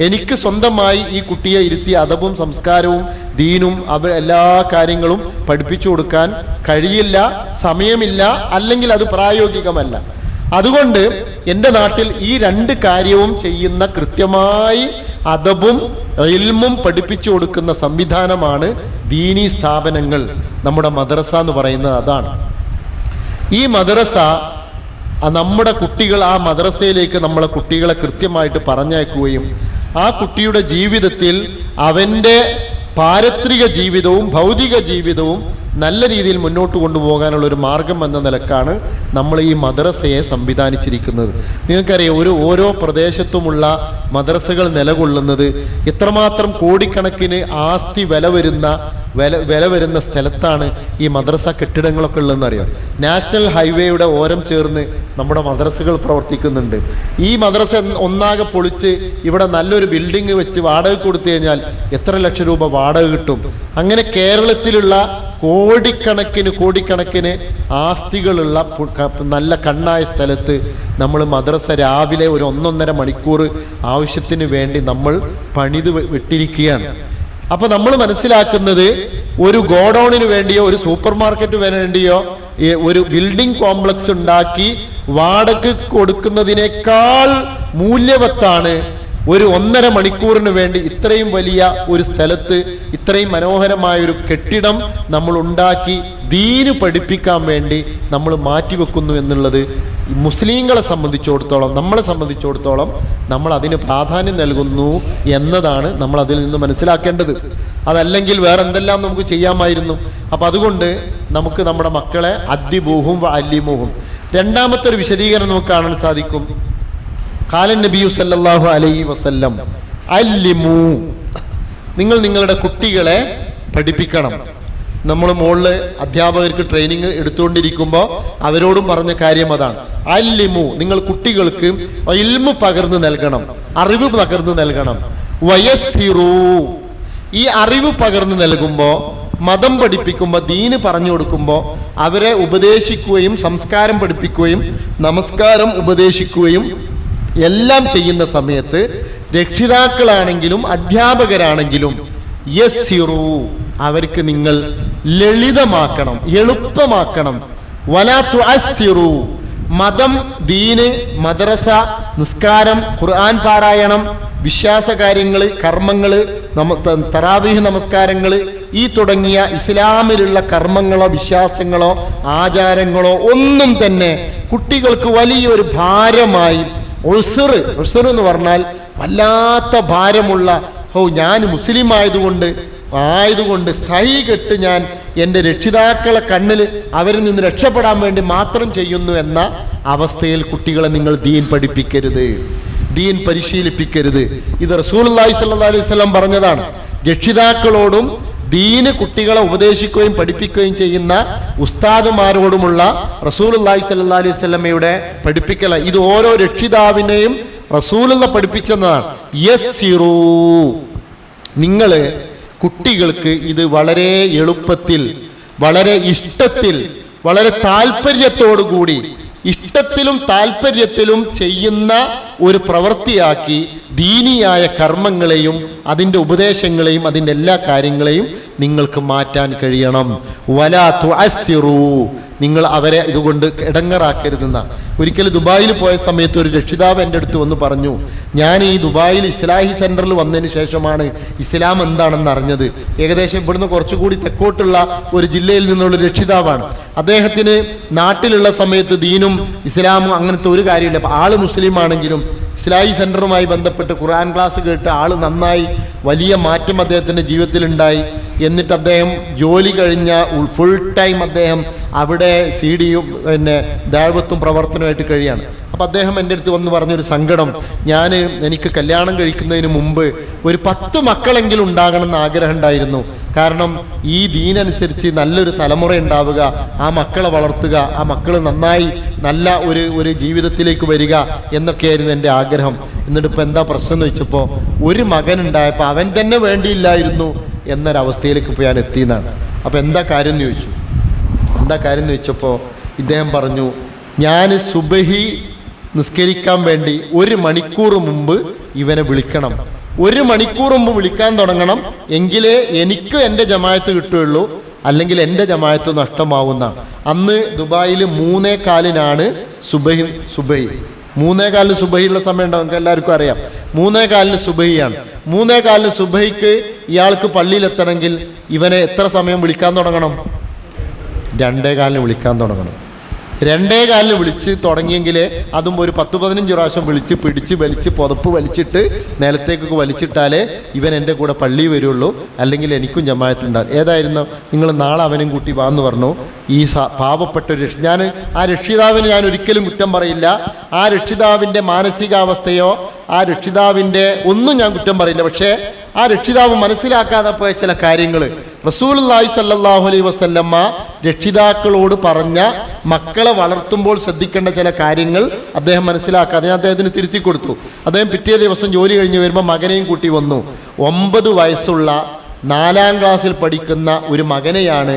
എനിക്ക് സ്വന്തമായി ഈ കുട്ടിയെ ഇരുത്തി അദബും സംസ്കാരവും ദീനും എല്ലാ കാര്യങ്ങളും പഠിപ്പിച്ചു കൊടുക്കാൻ കഴിയില്ല, സമയമില്ല, അല്ലെങ്കിൽ അത് പ്രായോഗികമല്ല. അതുകൊണ്ട് എൻ്റെ നാട്ടിൽ ഈ 2 കാര്യവും ചെയ്യുന്ന കൃത്യമായി അദബും ഇൽമും പഠിപ്പിച്ചു കൊടുക്കുന്ന സംവിധാനമാണ് ദീനീ സ്ഥാപനങ്ങൾ. നമ്മുടെ മദ്രസ എന്ന് പറയുന്നത് അതാണ്. ഈ മദ്രസ നമ്മുടെ കുട്ടികൾ ആ മദ്രസയിലേക്ക് നമ്മളെ കുട്ടികളെ കൃത്യമായിട്ട് പറഞ്ഞയക്കുകയും ആ കുട്ടിയുടെ ജീവിതത്തിൽ അവൻ്റെ പാരത്രിക ജീവിതവും ഭൗതിക ജീവിതവും നല്ല രീതിയിൽ മുന്നോട്ട് കൊണ്ടുപോകാനുള്ള ഒരു മാർഗം എന്ന നിലക്കാണ് നമ്മൾ ഈ മദ്രസയെ സംവിധാനിച്ചിരിക്കുന്നത്. നിങ്ങൾക്കറിയാം, ഓരോ പ്രദേശത്തുമുള്ള മദ്രസകൾ നിലകൊള്ളുന്നത് എത്രമാത്രം കോടിക്കണക്കിന് ആസ്തി വില വരുന്ന സ്ഥലത്താണ് ഈ മദ്രസ കെട്ടിടങ്ങളൊക്കെ ഉള്ളതെന്നറിയാം. നാഷണൽ ഹൈവേയുടെ ഓരം ചേർന്ന് നമ്മുടെ മദ്രസകൾ പ്രവർത്തിക്കുന്നുണ്ട്. ഈ മദ്രസ ഒന്നാകെ പൊളിച്ച് ഇവിടെ നല്ലൊരു ബിൽഡിംഗ് വെച്ച് വാടക കൊടുത്തു കഴിഞ്ഞാൽ എത്ര ലക്ഷം രൂപ വാടക കിട്ടും? അങ്ങനെ കേരളത്തിലുള്ള കോടിക്കണക്കിന് ആസ്തികളുള്ള നല്ല കണ്ണായ സ്ഥലത്ത് നമ്മൾ മദ്രസ രാവിലെ ഒരു 1.5 മണിക്കൂർ ആവശ്യത്തിന് വേണ്ടി നമ്മൾ പണിത് വിട്ടിരിക്കുകയാണ്. അപ്പൊ നമ്മൾ മനസ്സിലാക്കുന്നത് ഒരു ഗോഡൌണിന് വേണ്ടിയോ ഒരു സൂപ്പർ മാർക്കറ്റ് വേണ്ടിയോ ഒരു ബിൽഡിംഗ് കോംപ്ലക്സ് ഉണ്ടാക്കി വാടക കൊടുക്കുന്നതിനേക്കാൾ മൂല്യവത്താണ് ഒരു 1.5 മണിക്കൂറിന് വേണ്ടി ഇത്രയും വലിയ ഒരു സ്ഥലത്ത് ഇത്രയും മനോഹരമായ ഒരു കെട്ടിടം നമ്മൾ ഉണ്ടാക്കി ദീന് പഠിപ്പിക്കാൻ വേണ്ടി നമ്മൾ മാറ്റിവെക്കുന്നു എന്നുള്ളത് മുസ്ലിങ്ങളെ സംബന്ധിച്ചിടത്തോളം, നമ്മളെ സംബന്ധിച്ചിടത്തോളം നമ്മൾ അതിന് പ്രാധാന്യം നൽകുന്നു എന്നതാണ് നമ്മൾ അതിൽ നിന്ന് മനസ്സിലാക്കേണ്ടത്. അതല്ലെങ്കിൽ വേറെ എന്തെല്ലാം നമുക്ക് ചെയ്യാമായിരുന്നു. അപ്പം അതുകൊണ്ട് നമുക്ക് നമ്മുടെ മക്കളെ അദ്ദിബൂഹും അല്ലിമൂഹും. രണ്ടാമത്തെ ഒരു വിശദീകരണം നമുക്ക് കാണാൻ സാധിക്കും. ഖാലൻ നബിയു സല്ലല്ലാഹു അലൈഹി വസല്ലം അല്ലിമൂ, നിങ്ങൾ നിങ്ങളുടെ കുട്ടികളെ പഠിപ്പിക്കണം. നമ്മൾ മുകളിൽ അധ്യാപകർക്ക് ട്രെയിനിങ് എടുത്തുകൊണ്ടിരിക്കുമ്പോൾ അവരോടും പറഞ്ഞ കാര്യം അതാണ്. അല്ലിമു, നിങ്ങൾ കുട്ടികൾക്ക് ഇൽമു പകർന്നു നൽകണം, അറിവ് പകർന്നു നൽകണം. വയസ്സിറൂ, ഈ അറിവ് പകർന്നു നൽകുമ്പോൾ, മതം പഠിപ്പിക്കുമ്പോൾ, ദീന് പറഞ്ഞു കൊടുക്കുമ്പോൾ അവരെ ഉപദേശിക്കുകയും സംസ്കാരം പഠിപ്പിക്കുകയും നമസ്കാരം ഉപദേശിക്കുകയും എല്ലാം ചെയ്യുന്ന സമയത്ത് രക്ഷിതാക്കളാണെങ്കിലും അധ്യാപകരാണെങ്കിലും യസ്സിറൂ, അവർക്ക് നിങ്ങൾ ലളിതമാക്കണം, എളുപ്പമാക്കണം. വലാ തുഅസ്സിറൂ, മതം, ദീന്, മദ്രസ, നിസ്കാരം, ഖുർആൻ പാരായണം, വിശ്വാസ കാര്യങ്ങൾ, കർമ്മങ്ങൾ, തറാവീഹ് നമസ്കാരങ്ങൾ, ഈ തുടങ്ങിയ ഇസ്ലാമിലുള്ള കർമ്മങ്ങളോ വിശ്വാസങ്ങളോ ആചാരങ്ങളോ ഒന്നും തന്നെ കുട്ടികൾക്ക് വലിയൊരു ഭാരമായി, ഉസ്ർ എന്ന് പറഞ്ഞാൽ വല്ലാത്ത ഭാരമുള്ള, ഞാൻ മുസ്ലിം ആയതുകൊണ്ട് സഹി കെട്ട് ഞാൻ എൻ്റെ രക്ഷിതാക്കളെ കണ്ണിൽ അവരിൽ നിന്ന് രക്ഷപ്പെടാൻ വേണ്ടി മാത്രം ചെയ്യുന്നു എന്ന അവസ്ഥയിൽ കുട്ടികളെ നിങ്ങൾ ദീൻ പഠിപ്പിക്കരുത്, ദീൻ പരിശീലിപ്പിക്കരുത്. ഇത് റസൂലുള്ളാഹി സ്വല്ലല്ലാഹു അലൈഹി വസല്ലം പറഞ്ഞതാണ്. രക്ഷിതാക്കളോടും ദീന് കുട്ടികളെ ഉപദേശിക്കുകയും പഠിപ്പിക്കുകയും ചെയ്യുന്ന ഉസ്താദുമാരോടുമുള്ള റസൂലുള്ളാഹി സ്വല്ലല്ലാഹു അലൈഹി വസല്ലമയുടെ പഠിപ്പിക്കല. ഇത് ഓരോ രക്ഷിതാവിനെയും റസൂലുള്ള പഠിപ്പിച്ചതാണ്. യസ്സിറൂ, നിങ്ങൾ കുട്ടികൾക്ക് ഇത് വളരെ എളുപ്പത്തിൽ, വളരെ ഇഷ്ടത്തിൽ, വളരെ താല്പര്യത്തോടു കൂടി, ഇഷ്ടത്തിലും താല്പര്യത്തിലും ചെയ്യുന്ന ഒരു പ്രവൃത്തിയാക്കി ദീനിയായ കർമ്മങ്ങളെയും അതിൻ്റെ ഉപദേശങ്ങളെയും അതിൻ്റെ എല്ലാ കാര്യങ്ങളെയും നിങ്ങൾക്ക് മാറ്റാൻ കഴിയണം. വലാ തുഅസ്സിറൂ, നിങ്ങൾ അവരെ ഇതുകൊണ്ട് ഇടങ്ങറാക്കരുതെന്ന. ഒരിക്കൽ ദുബായിൽ പോയ സമയത്ത് ഒരു രക്ഷിതാവ് എൻ്റെ അടുത്ത് വന്ന് പറഞ്ഞു, ഞാൻ ഈ ദുബായിൽ ഇസ്ലാഹി സെൻറ്ററിൽ വന്നതിന് ശേഷമാണ് ഇസ്ലാം എന്താണെന്ന് അറിഞ്ഞത്. ഏകദേശം ഇവിടുന്ന് കുറച്ചുകൂടി തെക്കോട്ടുള്ള ഒരു ജില്ലയിൽ നിന്നുള്ള രക്ഷിതാവാണ്. അദ്ദേഹത്തിന് നാട്ടിലുള്ള സമയത്ത് ദീനും ഇസ്ലാമും അങ്ങനത്തെ ഒരു കാര്യമില്ല. ആള് മുസ്ലിം ആണെങ്കിലും ഇസ്ലാഹി സെൻറ്ററുമായി ബന്ധപ്പെട്ട് ഖുർആൻ ക്ലാസ് കേട്ട് ആൾ നന്നായി, വലിയ മാറ്റം അദ്ദേഹത്തിൻ്റെ ജീവിതത്തിലുണ്ടായി. എന്നിട്ട് അദ്ദേഹം ജോലി കഴിഞ്ഞ ഫുൾ ടൈം അദ്ദേഹം അവിടെ സിഡിയും ദഅവത്തും പ്രവർത്തനമായിട്ട് കഴിയാണ്. അപ്പം അദ്ദേഹം എൻ്റെ അടുത്ത് വന്ന് പറഞ്ഞൊരു സങ്കടം, എനിക്ക് കല്യാണം കഴിക്കുന്നതിന് മുമ്പ് ഒരു 10 മക്കളെങ്കിലും ഉണ്ടാകണമെന്ന് ആഗ്രഹം ഉണ്ടായിരുന്നു. കാരണം ഈ ദീനനുസരിച്ച് നല്ലൊരു തലമുറ ഉണ്ടാവുക, ആ മക്കളെ വളർത്തുക, ആ മക്കൾ നന്നായി നല്ല ഒരു ജീവിതത്തിലേക്ക് വരിക എന്നൊക്കെയായിരുന്നു എൻ്റെ ആഗ്രഹം. എന്നിട്ട് ഇപ്പം എന്താ പ്രശ്നം എന്ന് വെച്ചപ്പോൾ, ഒരു മകൻ ഉണ്ടായപ്പോൾ അവൻ തന്നെ വേണ്ടിയില്ലായിരുന്നു എന്നൊരവസ്ഥയിലേക്ക് ഇപ്പോൾ ഞാൻ എത്തിയെന്നാണ്. അപ്പോൾ എന്താ കാര്യം എന്ന് ചോദിച്ചപ്പോൾ ഇദ്ദേഹം പറഞ്ഞു, ഞാൻ സുബഹി നിസ്കരിക്കാൻ വേണ്ടി 1 മണിക്കൂർ മുമ്പ് ഇവനെ വിളിക്കണം, 1 മണിക്കൂർ മുമ്പ് വിളിക്കാൻ തുടങ്ങണം, എങ്കിലേ എനിക്ക് എൻ്റെ ജമാഅത്ത് കിട്ടുകയുള്ളൂ, അല്ലെങ്കിൽ എൻ്റെ ജമാഅത്ത് നഷ്ടമാവുന്ന. അന്ന് ദുബായിൽ 3:15 സുബഹി 3:15 സുബഹിയുള്ള സമയം ഉണ്ടാവും, നമുക്ക് എല്ലാവർക്കും അറിയാം. 3:15 സുബഹിയാണ്. 3:15 സുബഹിക്ക് ഇയാൾക്ക് പള്ളിയിലെത്തണമെങ്കിൽ ഇവനെ എത്ര സമയം വിളിക്കാൻ തുടങ്ങണം? 2:15 വിളിക്കാൻ തുടങ്ങണം. 2:15 വിളിച്ച് തുടങ്ങിയെങ്കിലേ അതും ഒരു 10-15 പ്രാവശ്യം വിളിച്ച് പിടിച്ച് വലിച്ച് പുതപ്പ് വലിച്ചിട്ട് നിലത്തേക്കൊക്കെ വലിച്ചിട്ടാലേ ഇവൻ എൻ്റെ കൂടെ പള്ളി വരുള്ളൂ, അല്ലെങ്കിൽ എനിക്കും ജമാഅത്തുണ്ടാകും. ഏതായിരുന്നു, നിങ്ങൾ നാളെ അവനും കൂട്ടി വാന്ന് പറഞ്ഞു. ഈ പാവപ്പെട്ട ഒരു ഞാൻ ആ രക്ഷിതാവിന് ഞാൻ ഒരിക്കലും കുറ്റം പറയില്ല. ആ രക്ഷിതാവിൻ്റെ മാനസികാവസ്ഥയോ ആ രക്ഷിതാവിൻ്റെ ഒന്നും ഞാൻ കുറ്റം പറയില്ല. പക്ഷേ ആ രക്ഷിതാവ് മനസ്സിലാക്കാതെ പോയ ചില കാര്യങ്ങൾ റസൂലുള്ളാഹി സ്വല്ലല്ലാഹു അലൈഹി വസല്ലമ രക്ഷിതാക്കളോട് പറഞ്ഞ മക്കളെ വളർത്തുമ്പോൾ ശ്രദ്ധിക്കേണ്ട ചില കാര്യങ്ങൾ അദ്ദേഹം മനസ്സിലാക്കാതെ ഞാൻ അദ്ദേഹത്തിന് തിരുത്തി കൊടുത്തു. അദ്ദേഹം പിറ്റേ ദിവസം ജോലി കഴിഞ്ഞ് വരുമ്പോൾ മകനെയും കൂട്ടി വന്നു. 9 വയസ്സുള്ള 4ാം ക്ലാസ്സിൽ പഠിക്കുന്ന ഒരു മകനെയാണ്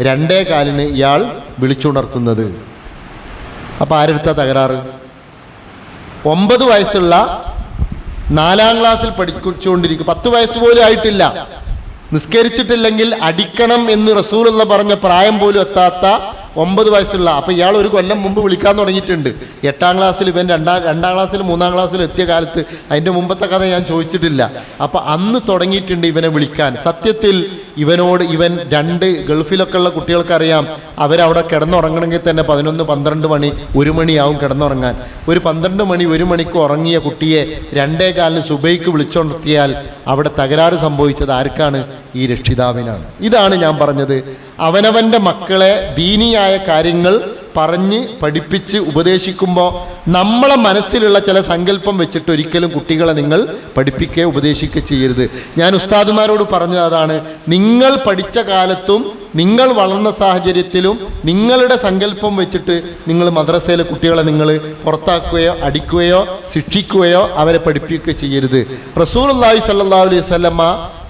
2:15 ഇയാൾ വിളിച്ചുണർത്തുന്നത്. അപ്പം ആരെടുത്താ തകരാറ്? 9 വയസ്സുള്ള 4ാം ക്ലാസ്സിൽ പഠിച്ചുകൊണ്ടിരിക്കും, 10 വയസ്സ് പോലും ആയിട്ടില്ല, നിസ്കരിച്ചിട്ടില്ലെങ്കിൽ അടിക്കണം എന്ന് റസൂലുള്ള പറഞ്ഞ പ്രായം പോലും എത്താത്ത 9 വയസ്സുള്ള. അപ്പം ഇയാൾ 1 കൊല്ലം മുമ്പ് വിളിക്കാൻ തുടങ്ങിയിട്ടുണ്ട്. 8ാം ക്ലാസ്സിൽ ഇവൻ 2ാം ക്ലാസ്സിൽ 3ാം ക്ലാസ്സിൽ എത്തിയ കാലത്ത്, അതിൻ്റെ മുമ്പത്തെ കഥ ഞാൻ ചോദിച്ചിട്ടില്ല. അപ്പം അന്ന് തുടങ്ങിയിട്ടുണ്ട് ഇവനെ വിളിക്കാൻ. സത്യത്തിൽ ഇവൻ 2 ഗൾഫിലൊക്കെ ഉള്ള കുട്ടികൾക്കറിയാം, അവരവിടെ കിടന്നുറങ്ങണമെങ്കിൽ തന്നെ 11-12 മണി 1 മണിയാവും കിടന്നുറങ്ങാൻ. ഒരു 12 മണി 1 മണിക്ക് ഉറങ്ങിയ കുട്ടിയെ 2:15 സുബൈക്ക് വിളിച്ചുണർത്തിയാൽ അവിടെ തകരാറ് സംഭവിച്ചത് ആർക്കാണ്? ഈ രക്ഷിതാവിനാണ്. ഇതാണ് ഞാൻ പറഞ്ഞത്, അവനവൻ്റെ മക്കളെ ദീനിയായ കാര്യങ്ങൾ പറഞ്ഞ് പഠിപ്പിച്ച് ഉപദേശിക്കുമ്പോൾ നമ്മളെ മനസ്സിലുള്ള ചില സങ്കല്പം വെച്ചിട്ട് ഒരിക്കലും കുട്ടികളെ നിങ്ങൾ പഠിപ്പിക്കുകയോ ഉപദേശിക്കുകയോ ചെയ്യരുത്. ഞാൻ ഉസ്താദുമാരോട് പറഞ്ഞത് അതാണ്, നിങ്ങൾ പഠിച്ച കാലത്തും നിങ്ങൾ വളർന്ന സാഹചര്യത്തിലും നിങ്ങളുടെ സങ്കല്പം വെച്ചിട്ട് നിങ്ങൾ മദ്രസയിലെ കുട്ടികളെ നിങ്ങൾ പുറത്താക്കുകയോ അടിക്കുകയോ ശിക്ഷിക്കുകയോ അവരെ പഠിപ്പിക്കുകയോ ചെയ്യരുത്. റസൂലുള്ളാഹി സ്വല്ലല്ലാഹു അലൈഹി വസല്ലമ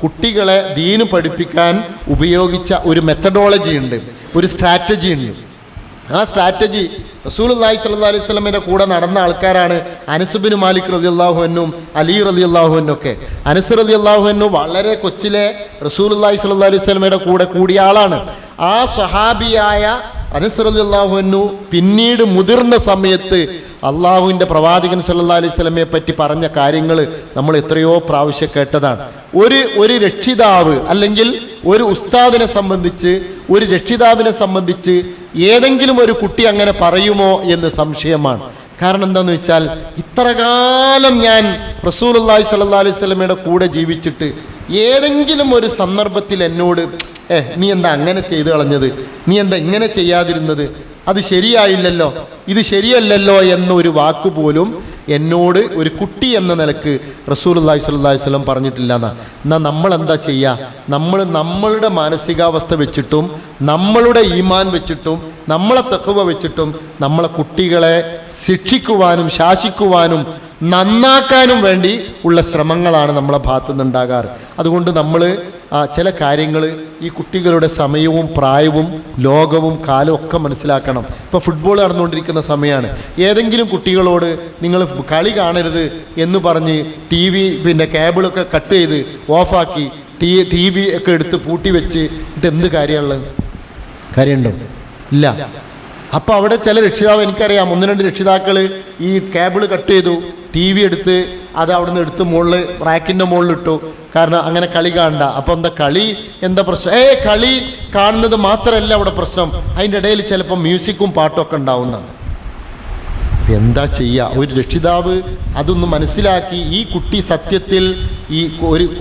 കുട്ടികളെ ദീന് പഠിപ്പിക്കാൻ ഉപയോഗിച്ച ഒരു മെത്തഡോളജി ഉണ്ട്, ഒരു സ്ട്രാറ്റജി ഉണ്ട്. ആ സ്ട്രാറ്റജി റസൂലുള്ളാഹി സ്വല്ലല്ലാഹു അലൈഹി വസല്ലമയുടെ കൂടെ നടന്ന ആൾക്കാരാണ് അനസ് ബിൻ മാലിക് റളിയല്ലാഹു അൻഹും അലി റളിയല്ലാഹു അൻഹും ഒക്കെ. അനസ് റളിയല്ലാഹു അൻഹു വളരെ കൊച്ചിലെ റസൂലുള്ളാഹി സ്വല്ലല്ലാഹു അലൈഹി വസല്ലമയുടെ കൂടെ കൂടിയ ആളാണ്. ആ സ്വഹാബിയായ അനസ് റളിയല്ലാഹു അൻഹു പിന്നീട് മുതിർന്ന സമയത്ത് അള്ളാഹുവിൻ്റെ പ്രവാചകൻ സല്ലല്ലാഹു അലൈഹി വസല്ലമയെ പറ്റി പറഞ്ഞ കാര്യങ്ങൾ നമ്മൾ എത്രയോ പ്രാവശ്യം കേട്ടതാണ്. ഒരു രക്ഷിതാവ് അല്ലെങ്കിൽ ഒരു ഉസ്താദിനെ സംബന്ധിച്ച്, ഒരു രക്ഷിതാവിനെ സംബന്ധിച്ച് ഏതെങ്കിലും ഒരു കുട്ടി അങ്ങനെ പറയുമോ എന്ന് സംശയമാണ്. കാരണം എന്താണെന്ന് വെച്ചാൽ, ഇത്ര കാലം ഞാൻ റസൂലുള്ളാഹി സ്വല്ലല്ലാഹു അലൈഹി വസല്ലമയുടെ കൂടെ ജീവിച്ചിട്ട് ഏതെങ്കിലും ഒരു സന്ദർഭത്തിൽ എന്നോട് നീ എന്താ അങ്ങനെ ചെയ്തു കളഞ്ഞത്, നീ എന്താ ഇങ്ങനെ ചെയ്യാതിരുന്നത്, അത് ശരിയായില്ലല്ലോ, ഇത് ശരിയല്ലല്ലോ എന്നൊരു വാക്ക് പോലും എന്നോട് ഒരു കുട്ടി എന്ന നിലക്ക് റസൂലുള്ളാഹി സ്വല്ലല്ലാഹു അലൈഹി വസല്ലം പറഞ്ഞിട്ടില്ല. എന്നാൽ നമ്മൾ എന്താ ചെയ്യുക? നമ്മളുടെ മാനസികാവസ്ഥ വെച്ചിട്ടും നമ്മളുടെ ഈമാൻ വെച്ചിട്ടും നമ്മളെ തഖ്വ വെച്ചിട്ടും നമ്മളെ കുട്ടികളെ ശിക്ഷിക്കുവാനും ശാസിക്കുവാനും നന്നാക്കാനും വേണ്ടി ഉള്ള ശ്രമങ്ങളാണ് നമ്മളെ ഭാഗത്തു നിന്നുണ്ടാകാറ്. അതുകൊണ്ട് നമ്മൾ ചില കാര്യങ്ങൾ ഈ കുട്ടികളുടെ സമയവും പ്രായവും ലോകവും കാലവും ഒക്കെ മനസ്സിലാക്കണം. ഇപ്പോൾ ഫുട്ബോൾ നടന്നുകൊണ്ടിരിക്കുന്ന സമയമാണ്. ഏതെങ്കിലും കുട്ടികളോട് നിങ്ങൾ കളി കാണരുത് എന്ന് പറഞ്ഞ് പിന്നെ കേബിളൊക്കെ കട്ട് ചെയ്ത് ഓഫാക്കി ടി വി ഒക്കെ എടുത്ത് പൂട്ടി വെച്ച് എന്ത് കാര്യമുള്ളത്? കാര്യമുണ്ടോ? ഇല്ല. അപ്പോൾ അവിടെ ചില രക്ഷിതാവ്, എനിക്കറിയാം 1-2 രക്ഷിതാക്കൾ ഈ കേബിൾ കട്ട് ചെയ്തു, ടി വി എടുത്ത് അത് അവിടെ നിന്ന് എടുത്ത് മുകളിൽ റാക്കിൻ്റെ മുകളിലിട്ടു. കാരണം അങ്ങനെ കളി കാണണ്ട. അപ്പോൾ എന്താ പ്രശ്നം? കളി കാണുന്നത് മാത്രമല്ല അവിടെ പ്രശ്നം, അതിൻ്റെ ഇടയിൽ ചിലപ്പോൾ മ്യൂസിക്കും പാട്ടും ഒക്കെ ഉണ്ടാവുന്നതാണ്. എന്താ ചെയ്യുക? ഒരു രക്ഷിതാവ് അതൊന്ന് മനസ്സിലാക്കി ഈ കുട്ടി സത്യത്തിൽ ഈ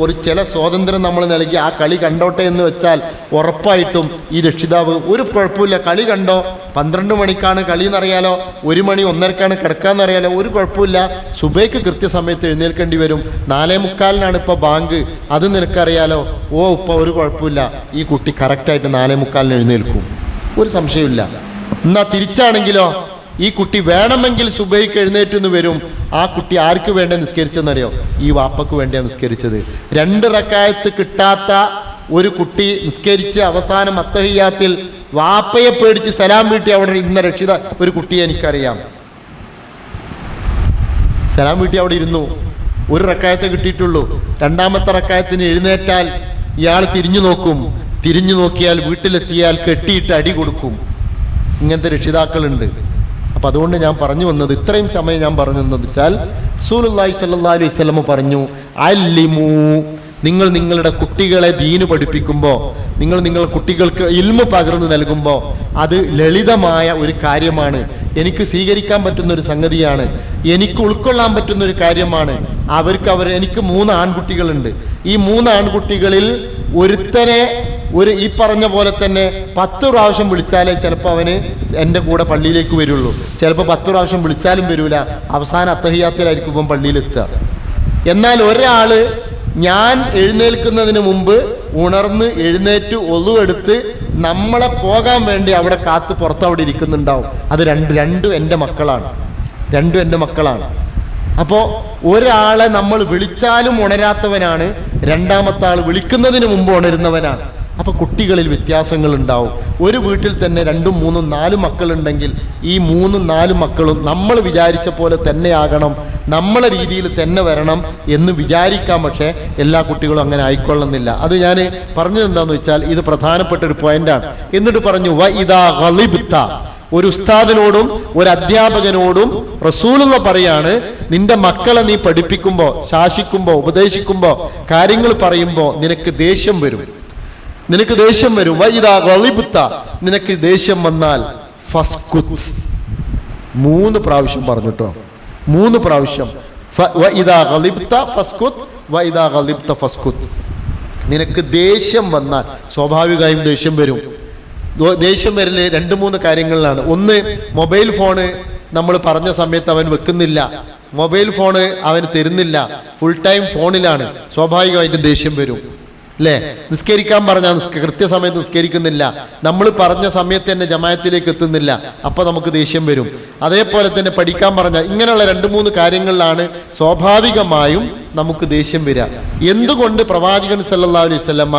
ഒരു ചില സ്വാതന്ത്ര്യം നമ്മൾ നൽകി ആ കളി കണ്ടോട്ടെ എന്ന് വെച്ചാൽ ഉറപ്പായിട്ടും ഈ രക്ഷിതാവ് ഒരു കുഴപ്പമില്ല, കളി കണ്ടോ, 12 മണിക്കാണ് കളി എന്നറിയാലോ, 1 മണി 1:30 കിടക്കാന്നറിയാലോ, ഒരു കുഴപ്പമില്ല, സുബൈക്ക് കൃത്യസമയത്ത് എഴുന്നേൽക്കേണ്ടി വരും, 4:45 ഇപ്പോൾ ബാങ്ക്, അത് നിനക്കറിയാലോ, ഇപ്പോൾ ഒരു കുഴപ്പമില്ല, ഈ കുട്ടി കറക്റ്റായിട്ട് 4:45 എഴുന്നേൽക്കും, ഒരു സംശയമില്ല. എന്നാൽ തിരിച്ചാണെങ്കിലോ, ഈ കുട്ടി വേണമെങ്കിൽ സുബൈക്ക് എഴുന്നേറ്റെന്ന് വരും. ആ കുട്ടി ആർക്ക് വേണ്ടി നിസ്കരിച്ചെന്നറിയോ? ഈ വാപ്പക്ക് വേണ്ടിയാണ് നിസ്കരിച്ചത്. 2 റക്അത്ത് കിട്ടാത്ത ഒരു കുട്ടി നിസ്കരിച്ച് അവസാനം അത്തഹിയ്യാത്തിൽ വാപ്പയെ പേടിച്ച് സലാം വീട്ടി അവിടെ ഇരുന്ന രക്ഷിത ഒരു കുട്ടിയെ എനിക്കറിയാം. സലാം വീട്ടി അവിടെ ഇരുന്നു. ഒരു റക്കായത്തെ കിട്ടിയിട്ടുള്ളൂ. രണ്ടാമത്തെ റക്കായത്തിന് എഴുന്നേറ്റാൽ ഇയാൾ തിരിഞ്ഞു നോക്കും. തിരിഞ്ഞു നോക്കിയാൽ വീട്ടിലെത്തിയാൽ കെട്ടിയിട്ട് അടി കൊടുക്കും. ഇങ്ങനത്തെ രക്ഷിതാക്കളുണ്ട്. അപ്പം അതുകൊണ്ട് ഞാൻ പറഞ്ഞു വന്നത്, ഇത്രയും സമയം ഞാൻ പറഞ്ഞു വന്നത് വെച്ചാൽ റസൂലുള്ളാഹി സ്വല്ലല്ലാഹു അലൈഹി വസല്ലം പറഞ്ഞു, അല്ലിമൂ, നിങ്ങൾ നിങ്ങളുടെ കുട്ടികളെ ദീന് പഠിപ്പിക്കുമ്പോൾ, നിങ്ങൾ നിങ്ങളുടെ കുട്ടികൾക്ക് ഇൽമു പകർന്നു നൽകുമ്പോൾ അത് ലളിതമായ ഒരു കാര്യമാണ്, എനിക്ക് സ്വീകരിക്കാൻ പറ്റുന്ന ഒരു സംഗതിയാണ്, എനിക്ക് ഉൾക്കൊള്ളാൻ പറ്റുന്ന ഒരു കാര്യമാണ്. എനിക്ക് 3 ആൺകുട്ടികളുണ്ട്. ഈ 3 ആൺകുട്ടികളിൽ ഒരുത്തനെ ഈ പറഞ്ഞ പോലെ തന്നെ 10 പ്രാവശ്യം വിളിച്ചാലേ ചിലപ്പോൾ അവന് എൻ്റെ കൂടെ പള്ളിയിലേക്ക് വരുള്ളൂ. ചിലപ്പോൾ 10 പ്രാവശ്യം വിളിച്ചാലും വരൂല. അവസാനം അത്തഹിയ്യാത്തിലായിരിക്കും ഇപ്പം പള്ളിയിലെത്തുക. എന്നാൽ ഒരാള് ഞാൻ എഴുന്നേൽക്കുന്നതിന് മുമ്പ് ഉണർന്ന് എഴുന്നേറ്റ് ഒളുവെടുത്ത് നമ്മളെ പോകാൻ വേണ്ടി അവിടെ കാത്ത് പുറത്തവിടെ ഇരിക്കുന്നുണ്ടാവും. അത് രണ്ടും എൻ്റെ മക്കളാണ്. രണ്ടും എൻ്റെ മക്കളാണ്. അപ്പോൾ ഒരാളെ നമ്മൾ വിളിച്ചാലും ഉണരാത്തവനാണ്, രണ്ടാമത്തെ ആൾ വിളിക്കുന്നതിന് മുമ്പ് ഉണരുന്നവനാണ്. അപ്പോൾ കുട്ടികളിൽ വ്യത്യാസങ്ങൾ ഉണ്ടാവും. ഒരു വീട്ടിൽ തന്നെ 2, 3, 4 മക്കളുണ്ടെങ്കിൽ ഈ 3, 4 മക്കളും നമ്മൾ വിചാരിച്ച പോലെ തന്നെ ആകണം, നമ്മളെ രീതിയിൽ തന്നെ വരണം എന്ന് വിചാരിക്കാം. പക്ഷേ എല്ലാ കുട്ടികളും അങ്ങനെ ആയിക്കൊള്ളുന്നില്ല. അത് ഞാൻ പറഞ്ഞത് എന്താണെന്ന് വെച്ചാൽ ഇത് പ്രധാനപ്പെട്ട ഒരു പോയിന്റാണ്. എന്നിട്ട് പറഞ്ഞു, വ ഇദാ ഗളിബ്ത, ഒരു ഉസ്താദിനോടും ഒരു അധ്യാപകനോടും റസൂലുള്ള പറയാണ്, നിന്റെ മക്കളെ നീ പഠിപ്പിക്കുമ്പോൾ, ശാസിക്കുമ്പോൾ, ഉപദേശിക്കുമ്പോൾ, കാര്യങ്ങൾ പറയുമ്പോൾ നിനക്ക് ദേഷ്യം വരും. വഇദാ ഗളിബ്ത, നിനക്ക് ദേഷ്യം വന്നാൽ ഫസ്കുത്, 3 പ്രാവശ്യം പറഞ്ഞിട്ടോ, 3 പ്രാവശ്യം. വഇദാ ഗളിബ്ത ഫസ്കുത്, വഇദാ ഗളിബ്ത ഫസ്കുത്. നിനക്ക് ദേഷ്യം വന്നാൽ, സ്വാഭാവികമായും ദേഷ്യം വരും. ദേഷ്യം വരല് 2-3 കാര്യങ്ങളിലാണ്. ഒന്ന്, മൊബൈൽ ഫോണ് നമ്മൾ പറഞ്ഞ സമയത്ത് അവൻ വെക്കുന്നില്ല, മൊബൈൽ ഫോണ് അവന് തരുന്നില്ല, ഫുൾ ടൈം ഫോണിലാണ്, സ്വാഭാവികമായിട്ടും ദേഷ്യം വരും അല്ലേ? നിസ്കരിക്കാൻ പറഞ്ഞാൽ കൃത്യസമയത്ത് നിസ്കരിക്കുന്നില്ല, നമ്മൾ പറഞ്ഞ സമയത്ത് തന്നെ ജമാഅത്തിലേക്ക് എത്തുന്നില്ല, അപ്പം നമുക്ക് ദേഷ്യം വരും. അതേപോലെ തന്നെ പഠിക്കാൻ പറഞ്ഞാൽ, ഇങ്ങനെയുള്ള 2-3 കാര്യങ്ങളിലാണ് സ്വാഭാവികമായും നമുക്ക് ദേഷ്യം വരിക. എന്തുകൊണ്ട് പ്രവാചകൻ സല്ലല്ലാഹു അലൈഹി വസല്ലമ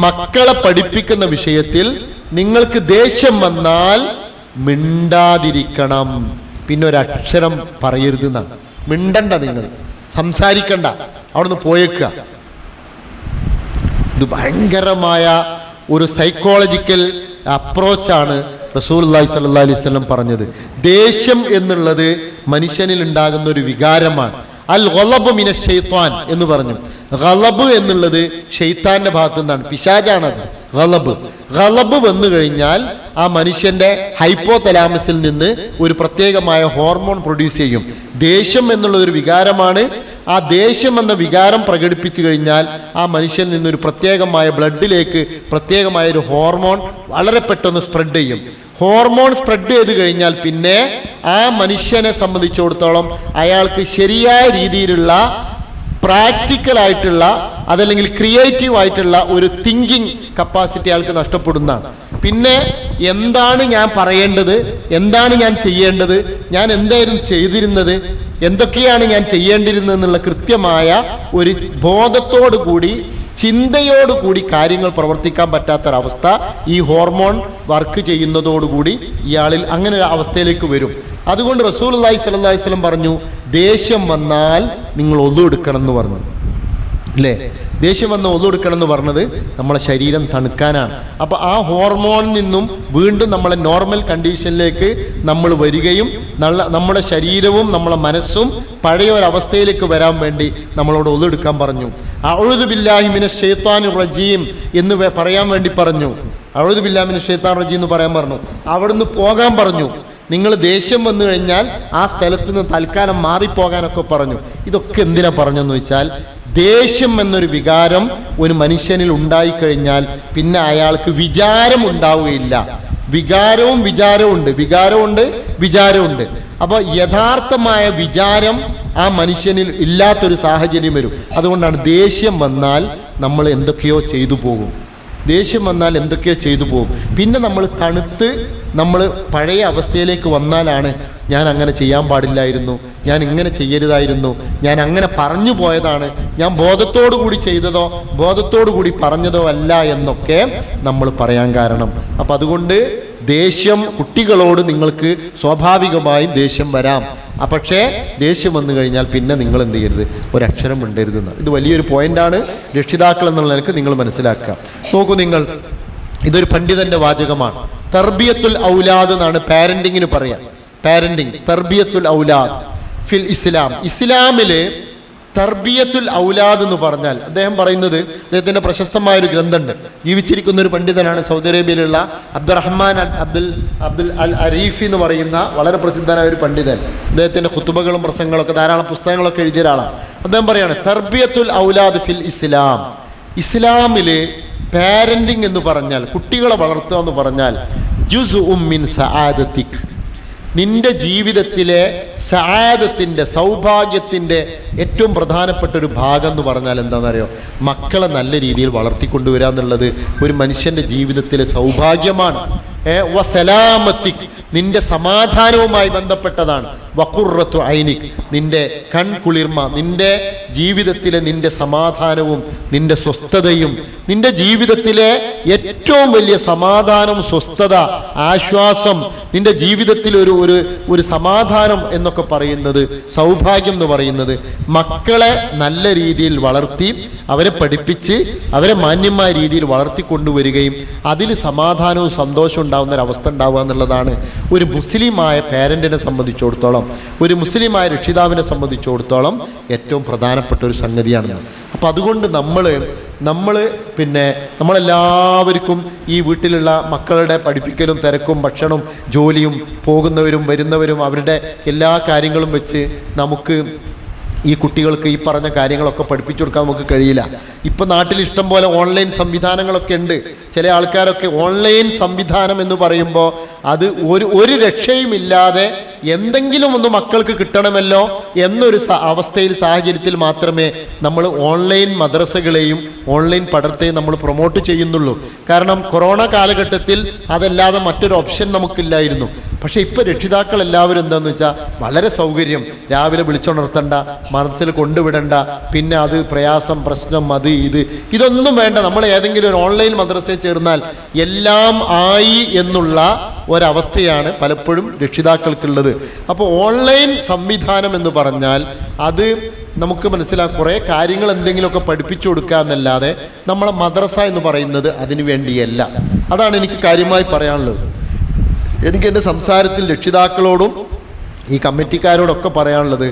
മക്കളെ പഠിപ്പിക്കുന്ന വിഷയത്തിൽ നിങ്ങൾക്ക് ദേഷ്യം വന്നാൽ മിണ്ടാതിരിക്കണം, പിന്നെ ഒരക്ഷരം പറയരുത് എന്നാണ്. മിണ്ടണ്ട, നിങ്ങൾ സംസാരിക്കണ്ട, അവിടുന്ന് പോയേക്കുക. ഇത് ഭയങ്കരമായ ഒരു സൈക്കോളജിക്കൽ അപ്രോച്ചാണ് റസൂലുള്ളാഹി സ്വല്ലല്ലാഹു അലൈഹി വസല്ലം പറഞ്ഞത്. ദേഷ്യം എന്നുള്ളത് മനുഷ്യനിൽ ഉണ്ടാകുന്ന ഒരു വികാരമാണ്. അൽ ഗളബ് മിനശ് ശൈത്വാൻ എന്ന് പറഞ്ഞു. ഗളബ് എന്നുള്ളത് ശൈത്താന്റെ ഭാഗത്തു നിന്നാണ്, പിശാചാണത്. ഗളബ് വന്നു കഴിഞ്ഞാൽ ആ മനുഷ്യന്റെ ഹൈപ്പോതലാമസിൽ നിന്ന് ഒരു പ്രത്യേകമായ ഹോർമോൺ പ്രൊഡ്യൂസ് ചെയ്യും. ദേഷ്യം എന്നുള്ളൊരു വികാരമാണ്. ആ ദേഷ്യം എന്ന വികാരം പ്രകടിപ്പിച്ചു കഴിഞ്ഞാൽ ആ മനുഷ്യനിൽ നിന്നൊരു പ്രത്യേകമായ ബ്ലഡിലേക്ക് പ്രത്യേകമായ ഒരു ഹോർമോൺ വളരെ പെട്ടെന്ന് സ്പ്രെഡ് ചെയ്യും. ഹോർമോൺ സ്പ്രെഡ് ചെയ്ത് കഴിഞ്ഞാൽ പിന്നെ ആ മനുഷ്യനെ സംബന്ധിച്ചിടത്തോളം അയാൾക്ക് ശരിയായ രീതിയിലുള്ള പ്രാക്ടിക്കലായിട്ടുള്ള അതല്ലെങ്കിൽ ക്രിയേറ്റീവ് ആയിട്ടുള്ള ഒരു തിങ്കിങ് കപ്പാസിറ്റി അയാൾക്ക് നഷ്ടപ്പെടുന്നതാണ്. പിന്നെ എന്താണ് ഞാൻ പറയേണ്ടത്, എന്താണ് ഞാൻ ചെയ്യേണ്ടത്, ഞാൻ എന്തായിരുന്നു ചെയ്തിരുന്നത്, എന്തൊക്കെയാണ് ഞാൻ ചെയ്യേണ്ടിരുന്നത് എന്നുള്ള കൃത്യമായ ഒരു ബോധത്തോടു കൂടി ചിന്തയോടുകൂടി കാര്യങ്ങൾ പ്രവർത്തിക്കാൻ പറ്റാത്തൊരവസ്ഥ ഈ ഹോർമോൺ വർക്ക് ചെയ്യുന്നതോടുകൂടി ഇയാളിൽ അങ്ങനെ ഒരു അവസ്ഥയിലേക്ക് വരും. അതുകൊണ്ട് റസൂലുള്ളാഹി സ്വല്ലല്ലാഹു അലൈഹി വസല്ലം പറഞ്ഞു, ദേഷ്യം വന്നാൽ നിങ്ങൾ ഒളു എടുക്കണം എന്ന് പറഞ്ഞു അല്ലേ? ദേഷ്യം വന്ന് ഒളു എടുക്കണം എന്ന് പറഞ്ഞത് നമ്മളെ ശരീരം തണുക്കാനാണ്. അപ്പോൾ ആ ഹോർമോണിൽ നിന്നും വീണ്ടും നമ്മളെ നോർമൽ കണ്ടീഷനിലേക്ക് നമ്മൾ വരികയും നമ്മുടെ ശരീരവും നമ്മളെ മനസ്സും പഴയ ഒരവസ്ഥയിലേക്ക് വരാൻ വേണ്ടി നമ്മളോട് ഒളു എടുക്കാൻ പറഞ്ഞു. അഊദു ബില്ലാഹി മിനശ് ശൈത്വാനിർ റജീം എന്ന് പറയാൻ വേണ്ടി പറഞ്ഞു. അഊദു ബില്ലാഹി മിനശ് ശൈത്വാനിർ റജീം എന്ന് പറയാൻ പറഞ്ഞു. അവിടുന്ന് പോകാൻ പറഞ്ഞു. നിങ്ങൾ ദേഷ്യം വന്നു കഴിഞ്ഞാൽ ആ സ്ഥലത്ത് നിന്ന് തൽക്കാലം മാറിപ്പോകാനൊക്കെ പറഞ്ഞു. ഇതൊക്കെ എന്തിനാ പറഞ്ഞെന്ന് വെച്ചാൽ, ദേഷ്യം എന്നൊരു വികാരം ഒരു മനുഷ്യനിൽ ഉണ്ടായിക്കഴിഞ്ഞാൽ പിന്നെ അയാൾക്ക് വിചാരം ഉണ്ടാവുകയില്ല. വിചാരമുണ്ട്. അപ്പോൾ യഥാർത്ഥമായ വിചാരം ആ മനുഷ്യനിൽ ഇല്ലാത്തൊരു സാഹചര്യം വരും. അതുകൊണ്ടാണ് ദേഷ്യം വന്നാൽ നമ്മൾ എന്തൊക്കെയോ ചെയ്തു പോകും. ദേഷ്യം വന്നാൽ എന്തൊക്കെയോ ചെയ്തു പോകും. പിന്നെ നമ്മൾ തണുത്ത് നമ്മൾ പഴയ അവസ്ഥയിലേക്ക് വന്നാലാണ് ഞാൻ അങ്ങനെ ചെയ്യാൻ പാടില്ലായിരുന്നു, ഞാൻ ഇങ്ങനെ ചെയ്യരുതായിരുന്നു, ഞാൻ അങ്ങനെ പറഞ്ഞു പോയതാണ്, ഞാൻ ബോധത്തോടു കൂടി ചെയ്തതോ ബോധത്തോടു കൂടി പറഞ്ഞതോ അല്ല എന്നൊക്കെ നമ്മൾ പറയാൻ കാരണം. അപ്പം അതുകൊണ്ട് ദേഷ്യം കുട്ടികളോട് നിങ്ങൾക്ക് സ്വാഭാവികമായും ദേഷ്യം വരാം. പക്ഷേ ദേഷ്യം വന്നു കഴിഞ്ഞാൽ പിന്നെ നിങ്ങൾ എന്ത് ചെയ്യരുത്, ഒരക്ഷരം മിണ്ടരുതെന്ന്. ഇത് വലിയൊരു പോയിന്റാണ്. രക്ഷിതാക്കൾ എന്നുള്ള നിലക്ക് നിങ്ങൾ മനസ്സിലാക്കുക. നോക്കൂ നിങ്ങൾ, ഇതൊരു പണ്ഡിതന്റെ വാചകമാണ്. തർബിയത്തുൽ ഔലാദ് എന്നാണ് പാരന്റിങ്ങിന് പറയാം. പാരന്റിങ്, തർബിയത്തുൽ ഔലാദ് ഫിൽ ഇസ്ലാം. ഇസ്ലാമില് തർബിയത്തുൽ ഔലാദ് എന്ന് പറഞ്ഞാൽ അദ്ദേഹം പറയുന്നത്, അദ്ദേഹത്തിന്റെ പ്രശസ്തമായൊരു ഗ്രന്ഥമുണ്ട്. ജീവിച്ചിരിക്കുന്ന ഒരു പണ്ഡിതനാണ്, സൗദി അറേബ്യയിലുള്ള അബ്ദുറഹ്മാൻ അബ്ദുൽ അൽ അരീഫി എന്ന് പറയുന്ന വളരെ പ്രസിദ്ധനായ ഒരു പണ്ഡിതൻ. അദ്ദേഹത്തിന്റെ ഖുതുബകളും പ്രസംഗങ്ങളൊക്കെ ധാരാളം പുസ്തകങ്ങളൊക്കെ എഴുതിയ ഒരാളാണ്. അദ്ദേഹം പറയാണ് തർബിയത്തുൽ ഔലാദ് ഫിൽ ഇസ്ലാം. ഇസ്ലാമില് പാരന്റിങ് എന്ന് പറഞ്ഞാൽ, കുട്ടികളെ വളർത്തുക എന്ന് പറഞ്ഞാൽ ജുസ്ഉം മിൻ സആദതിക്, നിന്റെ ജീവിതത്തിലെ സആദത്തിന്റെ, സൗഭാഗ്യത്തിന്റെ ഏറ്റവും പ്രധാനപ്പെട്ട ഒരു ഭാഗം എന്ന് പറഞ്ഞാൽ എന്താണെന്നറിയോ? മക്കളെ നല്ല രീതിയിൽ വളർത്തിക്കൊണ്ടുവരിക എന്നുള്ളത് ഒരു മനുഷ്യന്റെ ജീവിതത്തിലെ സൗഭാഗ്യമാണ്. വസലാമത്തിക്, നിന്റെ സമാധാനവുമായി ബന്ധപ്പെട്ടതാണ്. വഖുറത്തു ഐനിക്, നിന്റെ കൺകുളിർമ, നിന്റെ ജീവിതത്തിലെ നിന്റെ സമാധാനവും നിന്റെ സ്വസ്ഥതയും, നിന്റെ ജീവിതത്തിലെ ഏറ്റവും വലിയ സമാധാനം, സ്വസ്ഥത, ആശ്വാസം, നിന്റെ ജീവിതത്തിൽ ഒരു സമാധാനം എന്നൊക്കെ പറയുന്നത്, സൗഭാഗ്യം എന്ന് പറയുന്നത് മക്കളെ നല്ല രീതിയിൽ വളർത്തി അവരെ പഠിപ്പിച്ച് അവരെ മാന്യമായ രീതിയിൽ വളർത്തിക്കൊണ്ടുവരികയും അതിൽ സമാധാനവും സന്തോഷവും ഉണ്ടാകുന്ന ഒരവസ്ഥ ഉണ്ടാവുക എന്നുള്ളതാണ് ഒരു മുസ്ലിമായ പേരൻറ്റിനെ സംബന്ധിച്ചിടത്തോളം, ഒരു മുസ്ലിമായ രക്ഷിതാവിനെ സംബന്ധിച്ചിടത്തോളം ഏറ്റവും പ്രധാനപ്പെട്ട ഒരു സംഗതിയാണെന്ന്. അപ്പം അതുകൊണ്ട് നമ്മളെല്ലാവർക്കും ഈ വീട്ടിലുള്ള മക്കളുടെ പഠിപ്പിക്കലും തിരക്കും ഭക്ഷണവും ജോലിയും പോകുന്നവരും വരുന്നവരും അവരുടെ എല്ലാ കാര്യങ്ങളും വെച്ച് നമുക്ക് ഈ കുട്ടികൾക്ക് ഈ പറഞ്ഞ കാര്യങ്ങളൊക്കെ പഠിപ്പിച്ചു കൊടുക്കാൻ നമുക്ക് കഴിയില്ല. ഇപ്പം നാട്ടിൽ ഇഷ്ടം പോലെ ഓൺലൈൻ സംവിധാനങ്ങളൊക്കെ ഉണ്ട്. ചില ആൾക്കാരൊക്കെ ഓൺലൈൻ സംവിധാനം എന്ന് പറയുമ്പോൾ അത് ഒരു രക്ഷയുമില്ലാതെ എന്തെങ്കിലും ഒന്ന് മക്കൾക്ക് കിട്ടണമല്ലോ എന്നൊരു അവസ്ഥയിൽ, സാഹചര്യത്തിൽ മാത്രമേ നമ്മൾ ഓൺലൈൻ മദ്രസകളെയും ഓൺലൈൻ പഠനത്തെയും നമ്മൾ പ്രൊമോട്ട് ചെയ്യുന്നുള്ളൂ. കാരണം കൊറോണ കാലഘട്ടത്തിൽ അതല്ലാതെ മറ്റൊരു ഓപ്ഷൻ നമുക്കില്ലായിരുന്നു. പക്ഷെ ഇപ്പം രക്ഷിതാക്കൾ എല്ലാവരും എന്താണെന്ന് വെച്ചാൽ വളരെ സൗകര്യം, രാവിലെ വിളിച്ചുണർത്തണ്ട, മനസ്സിൽ കൊണ്ടുവിടണ്ട, പിന്നെ അത് പ്രയാസം, പ്രശ്നം, ഇതൊന്നും വേണ്ട. നമ്മൾ ഏതെങ്കിലും ഒരു ഓൺലൈൻ മദ്രസയിൽ ചേർന്നാൽ എല്ലാം ആയി എന്നുള്ള ഒരവസ്ഥയാണ് പലപ്പോഴും രക്ഷിതാക്കൾക്കുള്ളത്. അപ്പോൾ ഓൺലൈൻ സംവിധാനം എന്ന് പറഞ്ഞാൽ അത് നമുക്ക് മനസ്സിലാക്കാം, കുറേ കാര്യങ്ങൾ എന്തെങ്കിലുമൊക്കെ പഠിപ്പിച്ചു കൊടുക്കുക എന്നല്ലാതെ നമ്മളെ മദ്രസ എന്ന് പറയുന്നത് അതിനു വേണ്ടിയല്ല. അതാണ് എനിക്ക് കാര്യമായി പറയാനുള്ളത്. എനിക്ക് എൻ്റെ സംസാരത്തിൽ രക്ഷിതാക്കളോടും ഈ കമ്മിറ്റിക്കാരോടൊക്കെ പറയാനുള്ളത്,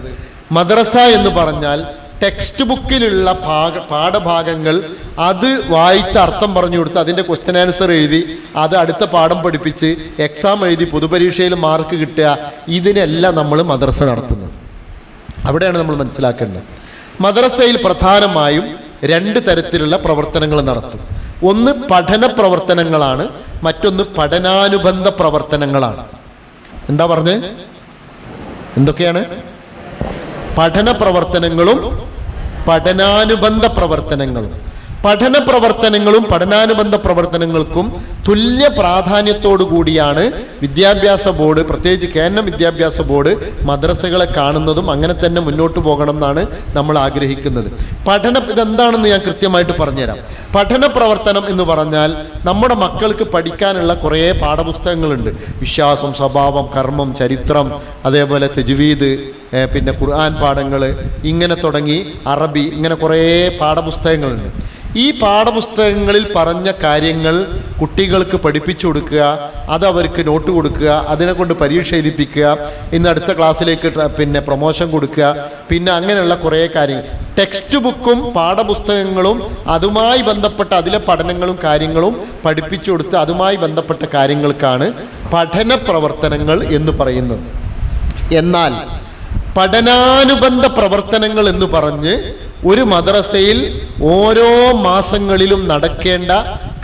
മദ്രസ എന്ന് പറഞ്ഞാൽ ടെക്സ്റ്റ് ബുക്കിലുള്ള പാഠഭാഗങ്ങൾ അത് വായിച്ച് അർത്ഥം പറഞ്ഞു കൊടുത്ത് അതിൻ്റെ ക്വസ്റ്റ്യൻ ആൻസർ എഴുതി അത് അടുത്ത പാഠം പഠിപ്പിച്ച് എക്സാം എഴുതി പൊതുപരീക്ഷയിൽ മാർക്ക് കിട്ടുക, ഇതിനെല്ലാം നമ്മൾ മദ്രസ നടത്തുന്നത്. അവിടെയാണ് നമ്മൾ മനസ്സിലാക്കേണ്ടത്. മദ്രസയിൽ പ്രധാനമായും 2 തരത്തിലുള്ള പ്രവർത്തനങ്ങൾ നടത്തും. ഒന്ന് പഠന പ്രവർത്തനങ്ങളാണ്, മറ്റൊന്ന് പഠനാനുബന്ധ പ്രവർത്തനങ്ങളാണ്. എന്താ പറഞ്ഞ്? എന്തൊക്കെയാണ്? പഠന പ്രവർത്തനങ്ങളും പഠനാനുബന്ധ പ്രവർത്തനങ്ങളും. പഠന പ്രവർത്തനങ്ങളും പഠനാനുബന്ധ പ്രവർത്തനങ്ങൾക്കും തുല്യ പ്രാധാന്യത്തോടു കൂടിയാണ് വിദ്യാഭ്യാസ ബോർഡ്, പ്രത്യേകിച്ച് കേന്ദ്ര വിദ്യാഭ്യാസ ബോർഡ് മദ്രസകളെ കാണുന്നതും അങ്ങനെ തന്നെ മുന്നോട്ട് പോകണം എന്നാണ് നമ്മൾ ആഗ്രഹിക്കുന്നത്. ഇതെന്താണെന്ന് ഞാൻ കൃത്യമായിട്ട് പറഞ്ഞുതരാം. പഠന പ്രവർത്തനം എന്ന് പറഞ്ഞാൽ നമ്മുടെ മക്കൾക്ക് പഠിക്കാനുള്ള കുറേ പാഠപുസ്തകങ്ങളുണ്ട്. വിശ്വാസം, സ്വഭാവം, കർമ്മം, ചരിത്രം, അതേപോലെ തജ്വീദ്, പിന്നെ ഖുർആൻ പാഠങ്ങൾ, ഇങ്ങനെ തുടങ്ങി അറബി, ഇങ്ങനെ കുറേ പാഠപുസ്തകങ്ങളുണ്ട്. ഈ പാഠപുസ്തകങ്ങളിൽ പറഞ്ഞ കാര്യങ്ങൾ കുട്ടികൾക്ക് പഠിപ്പിച്ചു കൊടുക്കുക, അത് അവർക്ക് നോട്ട് കൊടുക്കുക, അതിനെ കൊണ്ട് പരീക്ഷ എഴുതിപ്പിക്കുക, ഇന്ന് അടുത്ത ക്ലാസ്സിലേക്ക് പിന്നെ പ്രൊമോഷൻ കൊടുക്കുക, പിന്നെ അങ്ങനെയുള്ള കുറേ കാര്യങ്ങൾ. ടെക്സ്റ്റ് ബുക്കും പാഠപുസ്തകങ്ങളും അതുമായി ബന്ധപ്പെട്ട അതിലെ പഠനങ്ങളും കാര്യങ്ങളും പഠിപ്പിച്ചു കൊടുത്ത് അതുമായി ബന്ധപ്പെട്ട കാര്യങ്ങൾക്കാണ് പഠന പ്രവർത്തനങ്ങൾ എന്ന് പറയുന്നത്. എന്നാൽ പഠനാനുബന്ധ പ്രവർത്തനങ്ങൾ എന്ന് പറഞ്ഞ് ഒരു മദ്രസയിൽ ഓരോ മാസങ്ങളിലും നടക്കേണ്ട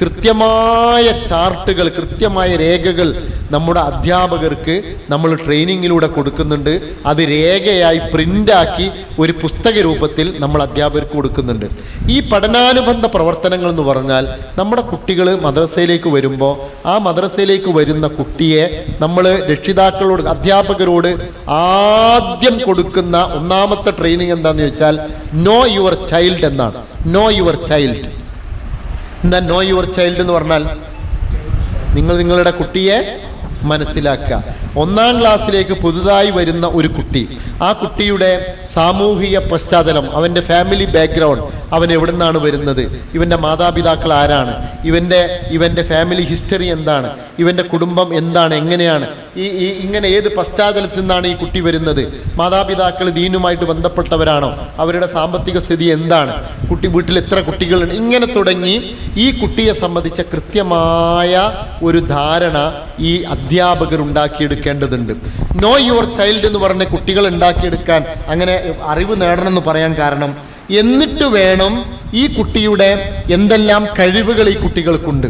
കൃത്യമായ ചാർട്ടുകൾ, കൃത്യമായ രേഖകൾ നമ്മുടെ അധ്യാപകർക്ക് നമ്മൾ ട്രെയിനിങ്ങിലൂടെ കൊടുക്കുന്നുണ്ട്. അത് രേഖയായി പ്രിൻ്റാക്കി ഒരു പുസ്തക രൂപത്തിൽ നമ്മൾ അധ്യാപകർക്ക് കൊടുക്കുന്നുണ്ട്. ഈ പഠനാനുബന്ധ പ്രവർത്തനങ്ങൾ എന്ന് പറഞ്ഞാൽ നമ്മുടെ കുട്ടികൾ മദ്രസയിലേക്ക് വരുമ്പോൾ ആ മദ്രസയിലേക്ക് വരുന്ന കുട്ടിയെ നമ്മൾ രക്ഷിതാക്കളോട്, അധ്യാപകരോട് ആദ്യം കൊടുക്കുന്ന ഒന്നാമത്തെ ട്രെയിനിങ് എന്താണെന്ന് ചോദിച്ചാൽ നോ യുവർ ചൈൽഡ് എന്നാണ്. No your child. എന്താ നോ യുവർ ചൈൽഡ് എന്ന് പറഞ്ഞാൽ? നിങ്ങൾ നിങ്ങളുടെ കുട്ടിയെ മനസ്സിലാക്കുക. 1ാം ക്ലാസ്സിലേക്ക് പുതുതായി വരുന്ന ഒരു കുട്ടി, ആ കുട്ടിയുടെ സാമൂഹിക പശ്ചാത്തലം, അവൻ്റെ ഫാമിലി ബാക്ക്ഗ്രൗണ്ട്, അവൻ എവിടെ നിന്നാണ് വരുന്നത്, ഇവൻ്റെ മാതാപിതാക്കൾ ആരാണ്, ഇവൻ്റെ ഫാമിലി ഹിസ്റ്ററി എന്താണ്, ഇവൻ്റെ കുടുംബം എന്താണ്, എങ്ങനെയാണ്, ഇങ്ങനെ ഏത് പശ്ചാത്തലത്തിൽ നിന്നാണ് ഈ കുട്ടി വരുന്നത്, മാതാപിതാക്കൾ ദീനുമായിട്ട് ബന്ധപ്പെട്ടവരാണോ, അവരുടെ സാമ്പത്തിക സ്ഥിതി എന്താണ്, കുട്ടി വീട്ടിൽ എത്ര കുട്ടികളുണ്ട്, ഇങ്ങനെ തുടങ്ങി ഈ കുട്ടിയെ സംബന്ധിച്ച കൃത്യമായ ഒരു ധാരണ ഈ അധ്യാപകർ ഉണ്ടാക്കിയെടുക്കേണ്ടതുണ്ട്. നോ യുവർ ചൈൽഡ് എന്ന് പറഞ്ഞ കുട്ടികൾ ഉണ്ടാക്കിയെടുക്കാൻ, അങ്ങനെ അറിവ് നേടണമെന്ന് പറയാൻ കാരണം, എന്നിട്ട് വേണം ഈ കുട്ടിയുടെ എന്തെല്ലാം കഴിവുകൾ ഈ കുട്ടികൾക്കുണ്ട്,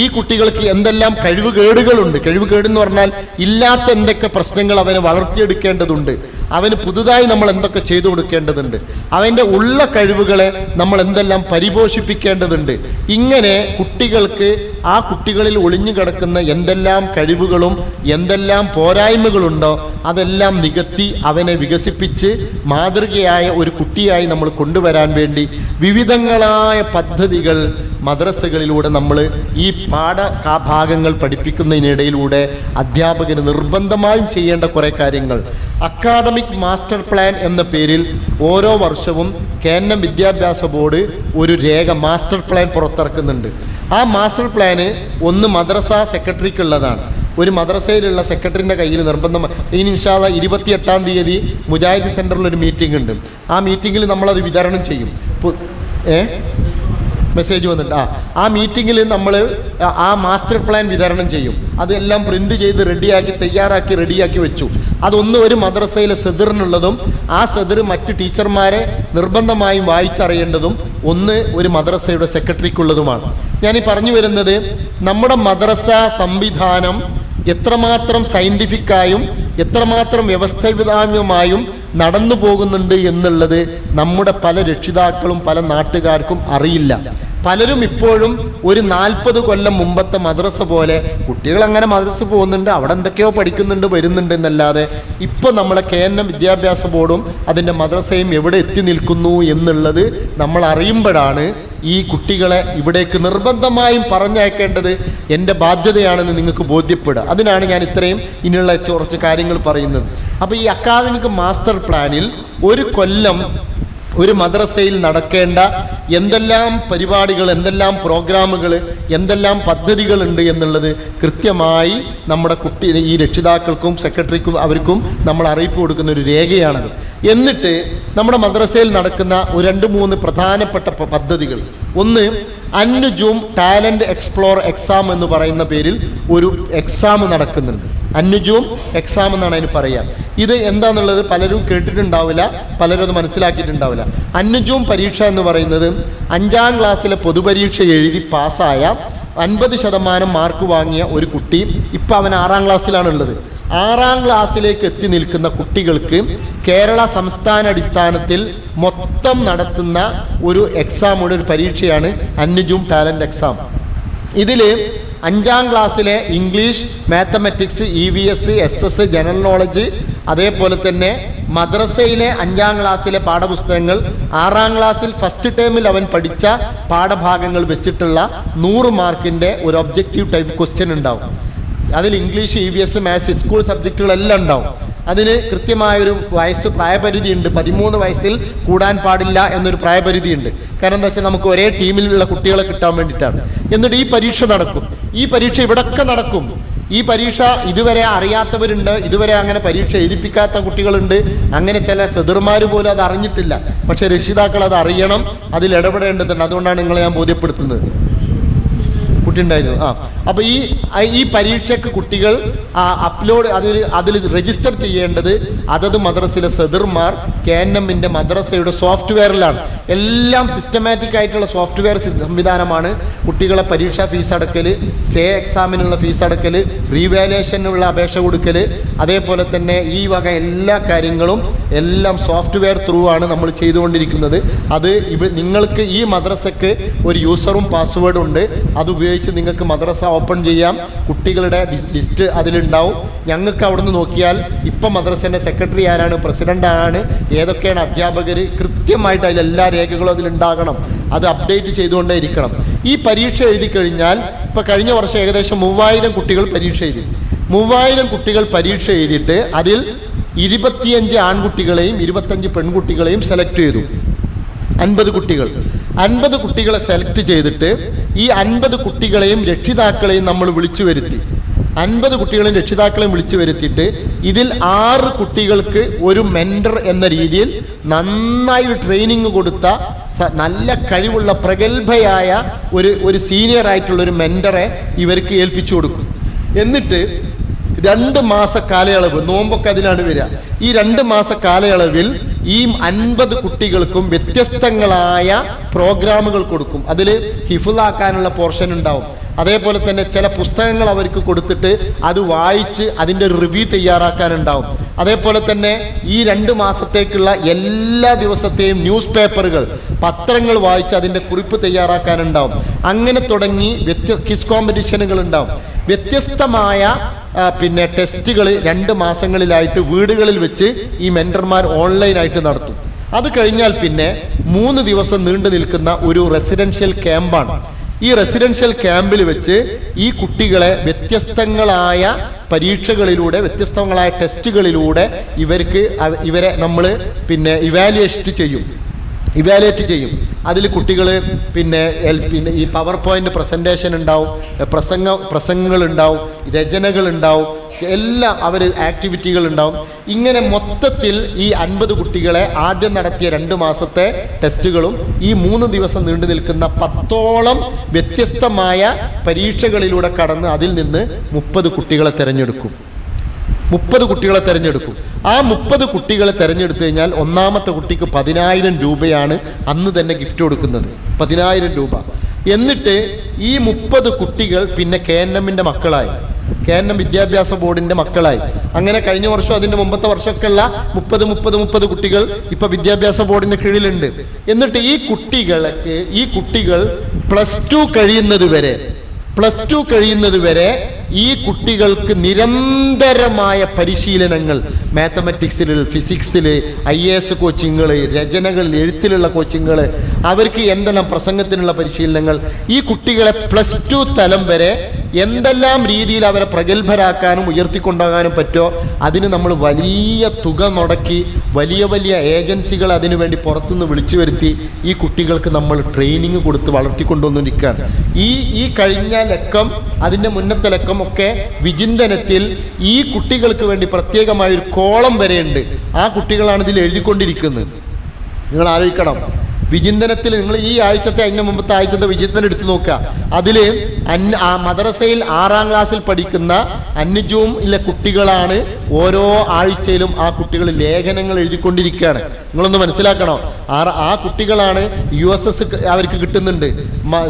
ഈ കുട്ടികൾക്ക് എന്തെല്ലാം കഴിവുകേടുകളുണ്ട്. കഴിവുകേടെന്ന് പറഞ്ഞാൽ ഇല്ലാത്ത എന്തൊക്കെ പ്രശ്നങ്ങൾ അവനെ വളർത്തിയെടുക്കേണ്ടതുണ്ട്, അവന് പുതുതായി നമ്മൾ എന്തൊക്കെ ചെയ്തു കൊടുക്കേണ്ടതുണ്ട്, അവൻ്റെ ഉള്ള കഴിവുകളെ നമ്മൾ എന്തെല്ലാം പരിപോഷിപ്പിക്കേണ്ടതുണ്ട്. ഇങ്ങനെ കുട്ടികൾക്ക് ആ കുട്ടികളിൽ ഒളിഞ്ഞു കിടക്കുന്ന എന്തെല്ലാം കഴിവുകളും എന്തെല്ലാം പോരായ്മകളുണ്ടോ അതെല്ലാം നികത്തി അവനെ വികസിപ്പിച്ച് മാതൃകയായ ഒരു കുട്ടിയായി നമ്മൾ കൊണ്ടുവരാൻ വേണ്ടി വിവിധങ്ങളായ പദ്ധതികൾ മദ്രസകളിലൂടെ നമ്മൾ ഈ ഭാഗങ്ങൾ പഠിപ്പിക്കുന്നതിനിടയിലൂടെ അധ്യാപകന് നിർബന്ധമായും ചെയ്യേണ്ട കുറേ കാര്യങ്ങൾ. അക്കാദമിക് മാസ്റ്റർ പ്ലാൻ എന്ന പേരിൽ ഓരോ വർഷവും കേന്ദ്ര വിദ്യാഭ്യാസ ബോർഡ് ഒരു രേഖ മാസ്റ്റർ പ്ലാൻ പുറത്തിറക്കുന്നുണ്ട്. ആ മാസ്റ്റർ പ്ലാന് ഒന്ന് മദ്രസ സെക്രട്ടറിക്കുള്ളതാണ്. ഒരു മദ്രസയിലുള്ള സെക്രട്ടറിൻ്റെ കയ്യിൽ നിർബന്ധമായി ഇനി ഇൻഷാ അല്ലാഹ് 28-ാം തീയതി മുജാഹിദ് സെൻറ്ററിൽ ഒരു മീറ്റിംഗ് ഉണ്ട്. ആ മീറ്റിങ്ങിൽ നമ്മളത് വിതരണം ചെയ്യും. മെസ്സേജ് വന്നിട്ട് ആ മീറ്റിങ്ങിൽ നമ്മൾ ആ മാസ്റ്റർ പ്ലാൻ വിതരണം ചെയ്യും. അതെല്ലാം പ്രിൻ്റ് ചെയ്ത് റെഡിയാക്കി വെച്ചു. അതൊന്ന് ഒരു മദ്രസയിലെ സദറിനുള്ളതും ആ സദർ മറ്റ് ടീച്ചർമാരെ നിർബന്ധമായും വായിച്ചറിയേണ്ടതും ഒന്ന് ഒരു മദ്രസയുടെ സെക്രട്ടറിക്കുള്ളതുമാണ്. ഞാനീ പറഞ്ഞു വരുന്നത് നമ്മുടെ മദ്രസ സംവിധാനം എത്രമാത്രം സയൻറ്റിഫിക്കായും എത്രമാത്രം വ്യവസ്ഥാപിതമായും നടന്നു പോകുന്നുണ്ട് എന്നുള്ളത് നമ്മുടെ പല രക്ഷിതാക്കളും പല നാട്ടുകാർക്കും അറിയില്ല. പലരും ഇപ്പോഴും ഒരു 40 കൊല്ലം മുമ്പത്തെ മദ്രസ പോലെ കുട്ടികൾ അങ്ങനെ മദ്രസ പോകുന്നുണ്ട്, അവിടെ എന്തൊക്കെയോ പഠിക്കുന്നുണ്ട് വരുന്നുണ്ട് എന്നല്ലാതെ ഇപ്പോൾ നമ്മളെ കേന്ദ്ര വിദ്യാഭ്യാസ ബോർഡും അതിൻ്റെ മദ്രസയും എവിടെ എത്തി നിൽക്കുന്നു എന്നുള്ളത് നമ്മൾ അറിയുമ്പോഴാണ് ഈ കുട്ടികളെ ഇവിടേക്ക് നിർബന്ധമായും പറഞ്ഞയക്കേണ്ടത് എൻ്റെ ബാധ്യതയാണെന്ന് നിങ്ങൾക്ക് ബോധ്യപ്പെടുക. അതിനാണ് ഞാൻ ഇത്രയും ഇനിയുള്ള കുറച്ച് കാര്യങ്ങൾ പറയുന്നത്. അപ്പോൾ ഈ അക്കാദമിക് മാസ്റ്റർ പ്ലാനിൽ ഒരു കൊല്ലം ഒരു മദ്രസയിൽ നടക്കേണ്ട എന്തെല്ലാം പരിപാടികൾ, എന്തെല്ലാം പ്രോഗ്രാമുകൾ, എന്തെല്ലാം പദ്ധതികളുണ്ട് എന്നുള്ളത് കൃത്യമായി നമ്മുടെ ഈ രക്ഷിതാക്കൾക്കും സെക്രട്ടറിക്കും അവർക്കും നമ്മൾ അറിയിപ്പ് കൊടുക്കുന്ന ഒരു രേഖയാണത്. എന്നിട്ട് നമ്മുടെ മദ്രസയിൽ നടക്കുന്ന 2-3 പ്രധാനപ്പെട്ട പദ്ധതികൾ, ഒന്ന് അന്നുജൂം ടാലൻറ്റ് എക്സ്പ്ലോർ എക്സാം എന്ന് പറയുന്ന പേരിൽ ഒരു എക്സാം നടക്കുന്നുണ്ട്. അന്നുജൂം എക്സാം എന്നാണ് അതിന് പറയുക. ഇത് എന്താണെന്നുള്ളത് പലരും കേട്ടിട്ടുണ്ടാവില്ല, പലരും അത് മനസ്സിലാക്കിയിട്ടുണ്ടാവില്ല. അന്നുജൂം പരീക്ഷ എന്ന് പറയുന്നത് 5ാം ക്ലാസ്സിലെ പൊതുപരീക്ഷ എഴുതി പാസ്സായ 50% മാർക്ക് വാങ്ങിയ ഒരു കുട്ടി, ഇപ്പം അവൻ 6ാം ക്ലാസ്സിലാണുള്ളത്. 6ാം ക്ലാസ്സിലേക്ക് എത്തി നിൽക്കുന്ന കുട്ടികൾക്ക് കേരള സംസ്ഥാന അടിസ്ഥാനത്തിൽ മൊത്തം നടത്തുന്ന ഒരു എക്സാമുടെ ഒരു പരീക്ഷയാണ് അന്നുജൂം ടാലൻറ്റ് എക്സാം. ഇതിൽ 5ാം ക്ലാസ്സിലെ English, mathematics, EVS, SS, general knowledge, അതേപോലെ തന്നെ മദ്രസയിലെ 5ാം ക്ലാസ്സിലെ പാഠപുസ്തകങ്ങൾ, 6ാം ക്ലാസ്സിൽ ഫസ്റ്റ് ടേമിൽ അവൻ പഠിച്ച പാഠഭാഗങ്ങൾ വെച്ചിട്ടുള്ള 100 മാർക്കിൻ്റെ ഒരു ഒബ്ജക്റ്റീവ് ടൈപ്പ് ക്വസ്റ്റ്യൻ ഉണ്ടാവും. അതിൽ ഇംഗ്ലീഷ്, EVS, മാത്സ്, സ്കൂൾ സബ്ജക്റ്റുകളെല്ലാം ഉണ്ടാവും. അതിന് കൃത്യമായൊരു പ്രായപരിധി ഉണ്ട്. 13 വയസ്സിൽ കൂടാൻ പാടില്ല എന്നൊരു പ്രായപരിധി ഉണ്ട്. കാരണം എന്താ വെച്ചാൽ നമുക്ക് ഒരേ ടീമിലുള്ള കുട്ടികളെ കിട്ടാൻ വേണ്ടിയിട്ടാണ്. എന്നിട്ട് ഈ പരീക്ഷ നടക്കും. ഈ പരീക്ഷ ഇവിടൊക്കെ നടക്കും. ഈ പരീക്ഷ ഇതുവരെ അറിയാത്തവരുണ്ട്, ഇതുവരെ അങ്ങനെ പരീക്ഷ എഴുതിപ്പിക്കാത്ത കുട്ടികളുണ്ട്. അങ്ങനെ ചില സദർമാർ പോലും അത് അറിഞ്ഞിട്ടില്ല. പക്ഷെ രക്ഷിതാക്കൾ അത് അറിയണം, അതിൽ ഇടപെടേണ്ടതുണ്ട്. അതുകൊണ്ടാണ് നിങ്ങളെ ഞാൻ ബോധ്യപ്പെടുത്തുന്നത്. കുട്ടി ഉണ്ടായിരുന്നു. അപ്പൊ ഈ പരീക്ഷയ്ക്ക് കുട്ടികൾ അപ്ലോഡ് അതിൽ രജിസ്റ്റർ ചെയ്യേണ്ടത് അതത് മദ്രസയിലെ സദർമാർ KNMന്റെ മദ്രസയുടെ സോഫ്റ്റ്വെയറിലാണ്. എല്ലാം സിസ്റ്റമാറ്റിക് ആയിട്ടുള്ള സോഫ്റ്റ്വെയർ സംവിധാനമാണ്. കുട്ടികളെ പരീക്ഷാ ഫീസ് അടക്കല്, എക്സാമിനുള്ള ഫീസ് അടക്കല്, റീവാലുവേഷനുള്ള അപേക്ഷ കൊടുക്കല്, അതേപോലെ തന്നെ ഈ വക എല്ലാ കാര്യങ്ങളും എല്ലാം സോഫ്റ്റ്വെയർ ത്രൂ ആണ് നമ്മൾ ചെയ്തുകൊണ്ടിരിക്കുന്നത്. അത് നിങ്ങൾക്ക് ഈ മദ്രസക്ക് ഒരു യൂസറും പാസ്വേഡും ഉണ്ട്. അത് ഉപയോഗിച്ച് നിങ്ങൾക്ക് മദ്രസ ഓപ്പൺ ചെയ്യാം. കുട്ടികളുടെ ലിസ്റ്റ് അതിലുണ്ടാവും. ഞങ്ങൾക്ക് അവിടുന്ന് നോക്കിയാൽ ഇപ്പം മദ്രസേൻ്റെ സെക്രട്ടറി ആരാണ്, പ്രസിഡന്റ് ആരാണ്, ഏതൊക്കെയാണ് അധ്യാപകർ, കൃത്യമായിട്ട് അതിലെല്ലാ രേഖകളും അതിലുണ്ടാകണം. അത് അപ്ഡേറ്റ് ചെയ്തുകൊണ്ടേ ഇരിക്കണം. ഈ പരീക്ഷ എഴുതി കഴിഞ്ഞാൽ ഇപ്പം കഴിഞ്ഞ വർഷം ഏകദേശം 3000 കുട്ടികൾ പരീക്ഷ എഴുതി. 3000 കുട്ടികൾ പരീക്ഷ എഴുതിയിട്ട് അതിൽ 25 ആൺകുട്ടികളെയും 25 പെൺകുട്ടികളെയും സെലക്ട് ചെയ്തു. 50 കുട്ടികളെ സെലക്ട് ചെയ്തിട്ട് ഈ 50 കുട്ടികളെയും രക്ഷിതാക്കളെയും നമ്മൾ വിളിച്ചു വരുത്തി. 50 കുട്ടികളെയും രക്ഷിതാക്കളെയും വിളിച്ചു വരുത്തിയിട്ട് ഇതിൽ 6 കുട്ടികൾക്ക് ഒരു മെന്റർ എന്ന രീതിയിൽ നന്നായി ട്രെയിനിങ് കൊടുത്ത നല്ല കഴിവുള്ള പ്രഗത്ഭയായ ഒരു സീനിയർ ആയിട്ടുള്ള ഒരു മെന്ററെ ഇവർക്ക് ഏൽപ്പിച്ചു കൊടുക്കും. എന്നിട്ട് 2 മാസ കാലയളവ്, നോമ്പൊക്കെ അതിലാണ് വരിക. ഈ 2 മാസ കാലയളവിൽ ഈ 50 കുട്ടികൾക്കും വ്യത്യസ്തങ്ങളായ പ്രോഗ്രാമുകൾ കൊടുക്കും. അതിൽ ഹിഫ്ളാക്കാനുള്ള പോർഷൻ ഉണ്ടാവും. അതേപോലെ തന്നെ ചില പുസ്തകങ്ങൾ അവർക്ക് കൊടുത്തിട്ട് അത് വായിച്ച് അതിൻ്റെ റിവ്യൂ തയ്യാറാക്കാനുണ്ടാവും. അതേപോലെ തന്നെ ഈ 2 മാസത്തേക്കുള്ള എല്ലാ ദിവസത്തെയും ന്യൂസ് പേപ്പറുകൾ, പത്രങ്ങൾ വായിച്ച് അതിൻ്റെ കുറിപ്പ് തയ്യാറാക്കാനുണ്ടാവും. അങ്ങനെ തുടങ്ങി ക്വിസ് കോമ്പറ്റീഷനുകൾ ഉണ്ടാവും. വ്യത്യസ്തമായ ടെസ്റ്റുകൾ 2 മാസങ്ങളിലായിട്ട് വീടുകളിൽ വെച്ച് ഈ മെന്റർമാർ ഓൺലൈനായിട്ട് നടത്തും. അത് കഴിഞ്ഞാൽ പിന്നെ 3 ദിവസം നീണ്ടു നിൽക്കുന്ന ഒരു റെസിഡൻഷ്യൽ ക്യാമ്പാണ്. ഈ റെസിഡൻഷ്യൽ ക്യാമ്പിൽ വെച്ച് ഈ കുട്ടികളെ വ്യത്യസ്തങ്ങളായ പരീക്ഷകളിലൂടെ, വ്യത്യസ്തങ്ങളായ ടെസ്റ്റുകളിലൂടെ ഇവരെ നമ്മൾ ഇവാലുവേറ്റ് ചെയ്യും. അതിൽ കുട്ടികൾ ഈ പവർ പോയിന്റ് പ്രസൻറ്റേഷൻ ഉണ്ടാവും, പ്രസംഗങ്ങൾ ഉണ്ടാവും, രചനകൾ ഉണ്ടാവും, എല്ലാം ആക്ടിവിറ്റികൾ ഉണ്ടാവും. ഇങ്ങനെ മൊത്തത്തിൽ ഈ 50 കുട്ടികളെ ആദ്യം നടത്തിയ 2 മാസത്തെ ടെസ്റ്റുകളും ഈ 3 ദിവസം നീണ്ടു നിൽക്കുന്ന 10ഓളം വ്യത്യസ്തമായ പരീക്ഷകളിലൂടെ കടന്ന് അതിൽ നിന്ന് 30 കുട്ടികളെ തിരഞ്ഞെടുക്കും. ആ 30 കുട്ടികളെ തിരഞ്ഞെടുത്തു കഴിഞ്ഞാൽ ഒന്നാമത്തെ കുട്ടിക്ക് 10,000 രൂപയാണ് അന്ന് തന്നെ ഗിഫ്റ്റ് കൊടുക്കുന്നത്. 10,000 രൂപ. എന്നിട്ട് ഈ 30 കുട്ടികൾ പിന്നെ KNMന്റെ മക്കളായി, KNM വിദ്യാഭ്യാസ ബോർഡിന്റെ മക്കളായി. അങ്ങനെ കഴിഞ്ഞ വർഷം അതിന്റെ മുമ്പത്തെ വർഷമൊക്കെ ഉള്ള 30 കുട്ടികൾ ഇപ്പൊ വിദ്യാഭ്യാസ ബോർഡിന്റെ കീഴിലുണ്ട്. എന്നിട്ട് ഈ കുട്ടികൾ +2 കഴിയുന്നത് വരെ ഈ കുട്ടികൾക്ക് നിരന്തരമായ പരിശീലനങ്ങൾ, മാത്തമാറ്റിക്സിൽ, ഫിസിക്സിൽ, IAS കോച്ചിങ്ങുകൾ, രചനകൾ, എഴുത്തിലുള്ള കോച്ചിങ്ങുകൾ, അവർക്ക് എന്തെല്ലാം പ്രസംഗത്തിനുള്ള പരിശീലനങ്ങൾ, ഈ കുട്ടികളെ +2 തലം വരെ എന്തെല്ലാം രീതിയിൽ അവരെ പ്രഗത്ഭരാക്കാനും ഉയർത്തിക്കൊണ്ടാകാനും പറ്റുമോ അതിന് നമ്മൾ വലിയ തുക മുടക്കി വലിയ ഏജൻസികൾ അതിനുവേണ്ടി പുറത്തുനിന്ന് വിളിച്ചു വരുത്തി ഈ കുട്ടികൾക്ക് നമ്മൾ ട്രെയിനിങ് കൊടുത്ത് വളർത്തിക്കൊണ്ടുവന്നിരിക്കുകയാണ്. ഈ കഴിഞ്ഞ ലക്കം, അതിൻ്റെ മുന്നത്തെ ലക്കം ഒക്കെ വിചിന്തനത്തിൽ ഈ കുട്ടികൾക്ക് വേണ്ടി പ്രത്യേകമായ ഒരു കോളം വരെയുണ്ട്. ആ കുട്ടികളാണ് ഇതിൽ എഴുതിക്കൊണ്ടിരിക്കുന്നത്. നിങ്ങൾ ആലോചിക്കണം. വിചിന്തനത്തിൽ നിങ്ങൾ ഈ ആഴ്ചത്തെ, അതിൻ്റെ മുമ്പത്തെ ആഴ്ചത്തെ വിചിന്തനം എടുത്തു നോക്കുക. അതിൽ മദ്രസയിൽ 6ാം ക്ലാസ്സിൽ പഠിക്കുന്ന അന്യജൂം കുട്ടികളാണ് ഓരോ ആഴ്ചയിലും ആ കുട്ടികൾ ലേഖനങ്ങൾ എഴുതിക്കൊണ്ടിരിക്കുകയാണ്. നിങ്ങളൊന്ന് മനസ്സിലാക്കണോ. ആ കുട്ടികളാണ് USS അവർക്ക് കിട്ടുന്നുണ്ട്.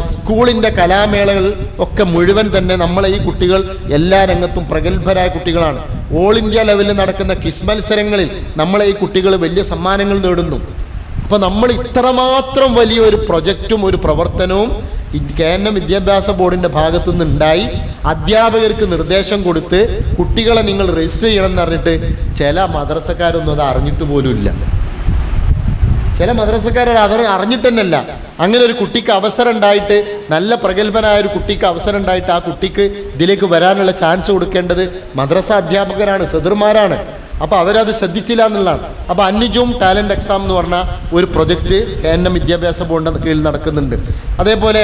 സ്കൂളിൻ്റെ കലാമേളകൾ ഒക്കെ മുഴുവൻ തന്നെ നമ്മളെ ഈ കുട്ടികൾ എല്ലാ രംഗത്തും പ്രഗത്ഭരായ കുട്ടികളാണ്. ഓൾ ഇന്ത്യ ലെവലിൽ നടക്കുന്ന ക്വിസ് മത്സരങ്ങളിൽ നമ്മളെ ഈ കുട്ടികൾ വലിയ സമ്മാനങ്ങൾ നേടുന്നു. അപ്പോൾ നമ്മൾ ഇത്രമാത്രം വലിയൊരു പ്രൊജക്റ്റും ഒരു പ്രവർത്തനവും KNM വിദ്യാഭ്യാസ ബോർഡിൻ്റെ ഭാഗത്തു നിന്നുണ്ടായി. അധ്യാപകർക്ക് നിർദ്ദേശം കൊടുത്ത് കുട്ടികളെ നിങ്ങൾ രജിസ്റ്റർ ചെയ്യണം എന്ന് പറഞ്ഞിട്ട് ചില മദ്രസക്കാരൊന്നും അത് അറിഞ്ഞിട്ട് പോലുമില്ല. ചില മദ്രസക്കാരെ അറിഞ്ഞിട്ട് തന്നെയല്ല. അങ്ങനെ ഒരു കുട്ടിക്ക് അവസരം ഉണ്ടായിട്ട്, നല്ല പ്രഗത്ഭനായ ഒരു കുട്ടിക്ക് അവസരം ഉണ്ടായിട്ട് ആ കുട്ടിക്ക് ഇതിലേക്ക് വരാനുള്ള ചാൻസ് കൊടുക്കേണ്ടത് മദ്രസ അധ്യാപകരാണ്, സദർമാരാണ്. അപ്പോൾ അവരത് ശ്രദ്ധിച്ചില്ല എന്നുള്ളതാണ്. അപ്പോൾ അന്യജൂം ടാലൻറ്റ് എക്സാം എന്ന് പറഞ്ഞ ഒരു പ്രൊജക്റ്റ് KNM വിദ്യാഭ്യാസ ബോർഡിൻ്റെ കീഴിൽ നടക്കുന്നുണ്ട്. അതേപോലെ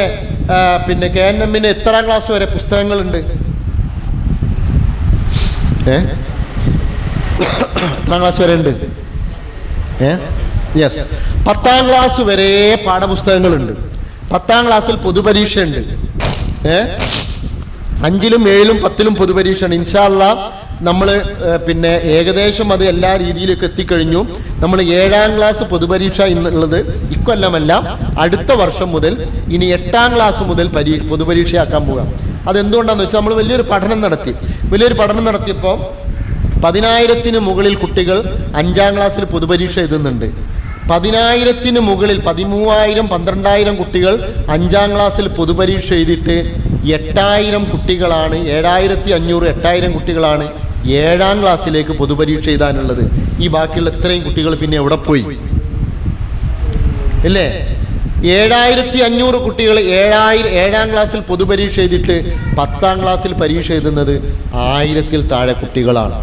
KNMന് എത്രാം ക്ലാസ് വരെ പുസ്തകങ്ങളുണ്ട്? എത്രാം ക്ലാസ് വരെ ഉണ്ട്? യെസ്, 10ാം ക്ലാസ് വരെ പാഠപുസ്തകങ്ങളുണ്ട്. 10ാം ക്ലാസ്സിൽ പൊതുപരീക്ഷയുണ്ട്. 5ലും 7ലും 10ലും പൊതുപരീക്ഷയാണ്. ഇൻഷാ അല്ലാഹ് നമ്മൾ പിന്നെ ഏകദേശം അത് എല്ലാ രീതിയിലേക്ക് എത്തിക്കഴിഞ്ഞു. നമ്മൾ 7ാം ക്ലാസ് പൊതുപരീക്ഷ എന്നുള്ളത് ഇക്കൊല്ലമല്ല, അടുത്ത വർഷം മുതൽ ഇനി 8ാം ക്ലാസ് മുതൽ പൊതുപരീക്ഷയാക്കാൻ പോകാം. അതെന്തുകൊണ്ടാന്ന് വെച്ചാൽ നമ്മൾ വലിയൊരു പഠനം നടത്തിയപ്പോൾ 10,000-ന് മുകളിൽ കുട്ടികൾ 5ാം ക്ലാസ്സിൽ പൊതുപരീക്ഷ എഴുതുന്നുണ്ട്. 10,000-ന് മുകളിൽ 13,000 12,000 കുട്ടികൾ 5ാം ക്ലാസ്സിൽ പൊതുപരീക്ഷ എഴുതിയിട്ട് 8,000 കുട്ടികളാണ്, 7,500 8,000 കുട്ടികളാണ് 7ാം ക്ലാസ്സിലേക്ക് പൊതുപരീക്ഷ എഴുതാനുള്ളത്. ഈ ബാക്കിയുള്ള ഇത്രയും കുട്ടികൾ പിന്നെ എവിടെ പോയി അല്ലേ? 7,500 കുട്ടികൾ 7ാം ക്ലാസ്സിൽ പൊതുപരീക്ഷ എഴുതിയിട്ട് 10ാം ക്ലാസ്സിൽ പരീക്ഷ എഴുതുന്നത് 1000-ൽ താഴെ കുട്ടികളാണ്.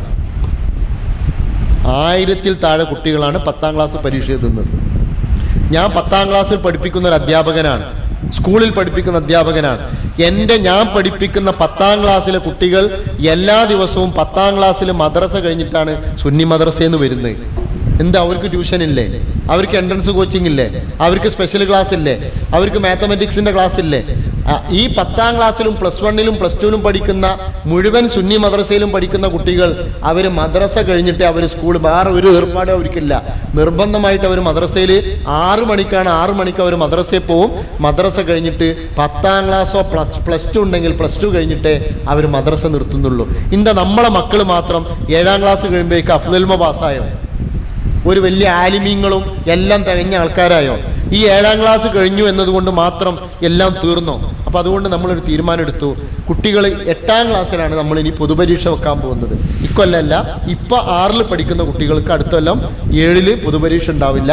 1000-ൽ താഴെ കുട്ടികളാണ് 10ാം ക്ലാസ് പരീക്ഷ എഴുതുന്നത്. ഞാൻ 10ാം ക്ലാസ്സിൽ പഠിപ്പിക്കുന്ന ഒരു അധ്യാപകനാണ്, സ്കൂളിൽ പഠിപ്പിക്കുന്ന അധ്യാപകനാണ്. ഞാൻ പഠിപ്പിക്കുന്ന 10ാം ക്ലാസ്സിലെ കുട്ടികൾ എല്ലാ ദിവസവും 10ാം ക്ലാസ്സിൽ മദ്രസ കഴിഞ്ഞിട്ടാണ് സുന്നി മദ്രസയിൽ നിന്ന് വരുന്നത്. എന്താ, അവർക്ക് ട്യൂഷൻ ഇല്ലേ? അവർക്ക് എൻട്രൻസ് കോച്ചിങ് ഇല്ലേ? അവർക്ക് സ്പെഷ്യൽ ക്ലാസ് ഇല്ലേ? അവർക്ക് മാത്തമാറ്റിക്സിന്റെ ക്ലാസ് ഇല്ലേ? ഈ 10ാം ക്ലാസ്സിലും +1-ലും +2-ലും പഠിക്കുന്ന മുഴുവൻ സുന്നി മദ്രസയിലും പഠിക്കുന്ന കുട്ടികൾ അവർ മദ്രസ കഴിഞ്ഞിട്ട് അവർ സ്കൂൾ, വേറെ ഒരു ഏർപ്പാടും അവർക്കില്ല. നിർബന്ധമായിട്ട് അവർ മദ്രസയിൽ 6 മണിക്കാണ്, 6 മണിക്ക് അവർ മദ്രസയിൽ പോവും. മദ്രസ കഴിഞ്ഞിട്ട് 10ാം ക്ലാസ്സോ +2 ഉണ്ടെങ്കിൽ +2 കഴിഞ്ഞിട്ടേ അവർ മദ്രസ നിർത്തുന്നുള്ളൂ. എന്താ, നമ്മളെ മക്കൾ മാത്രം 7ാം ക്ലാസ് കഴിയുമ്പോഴേക്ക് അഫ്ദൽമ പാസ്സായോ? ഒരു വലിയ ആലിമീങ്ങളും എല്ലാം തികഞ്ഞ ആൾക്കാരായോ? ഈ 7ാം ക്ലാസ് കഴിഞ്ഞു എന്നതുകൊണ്ട് മാത്രം എല്ലാം തീർന്നോ? അപ്പം അതുകൊണ്ട് നമ്മളൊരു തീരുമാനം എടുത്തു, കുട്ടികൾ 8ാം ക്ലാസ്സിലാണ് നമ്മൾ ഇനി പൊതുപരീക്ഷ വെക്കാൻ പോകുന്നത്. ഇക്കൊല്ലല്ല, ഇപ്പം 6-ൽ പഠിക്കുന്ന കുട്ടികൾക്ക് അടുത്ത കൊല്ലം 7-ൽ പൊതുപരീക്ഷ ഉണ്ടാവില്ല.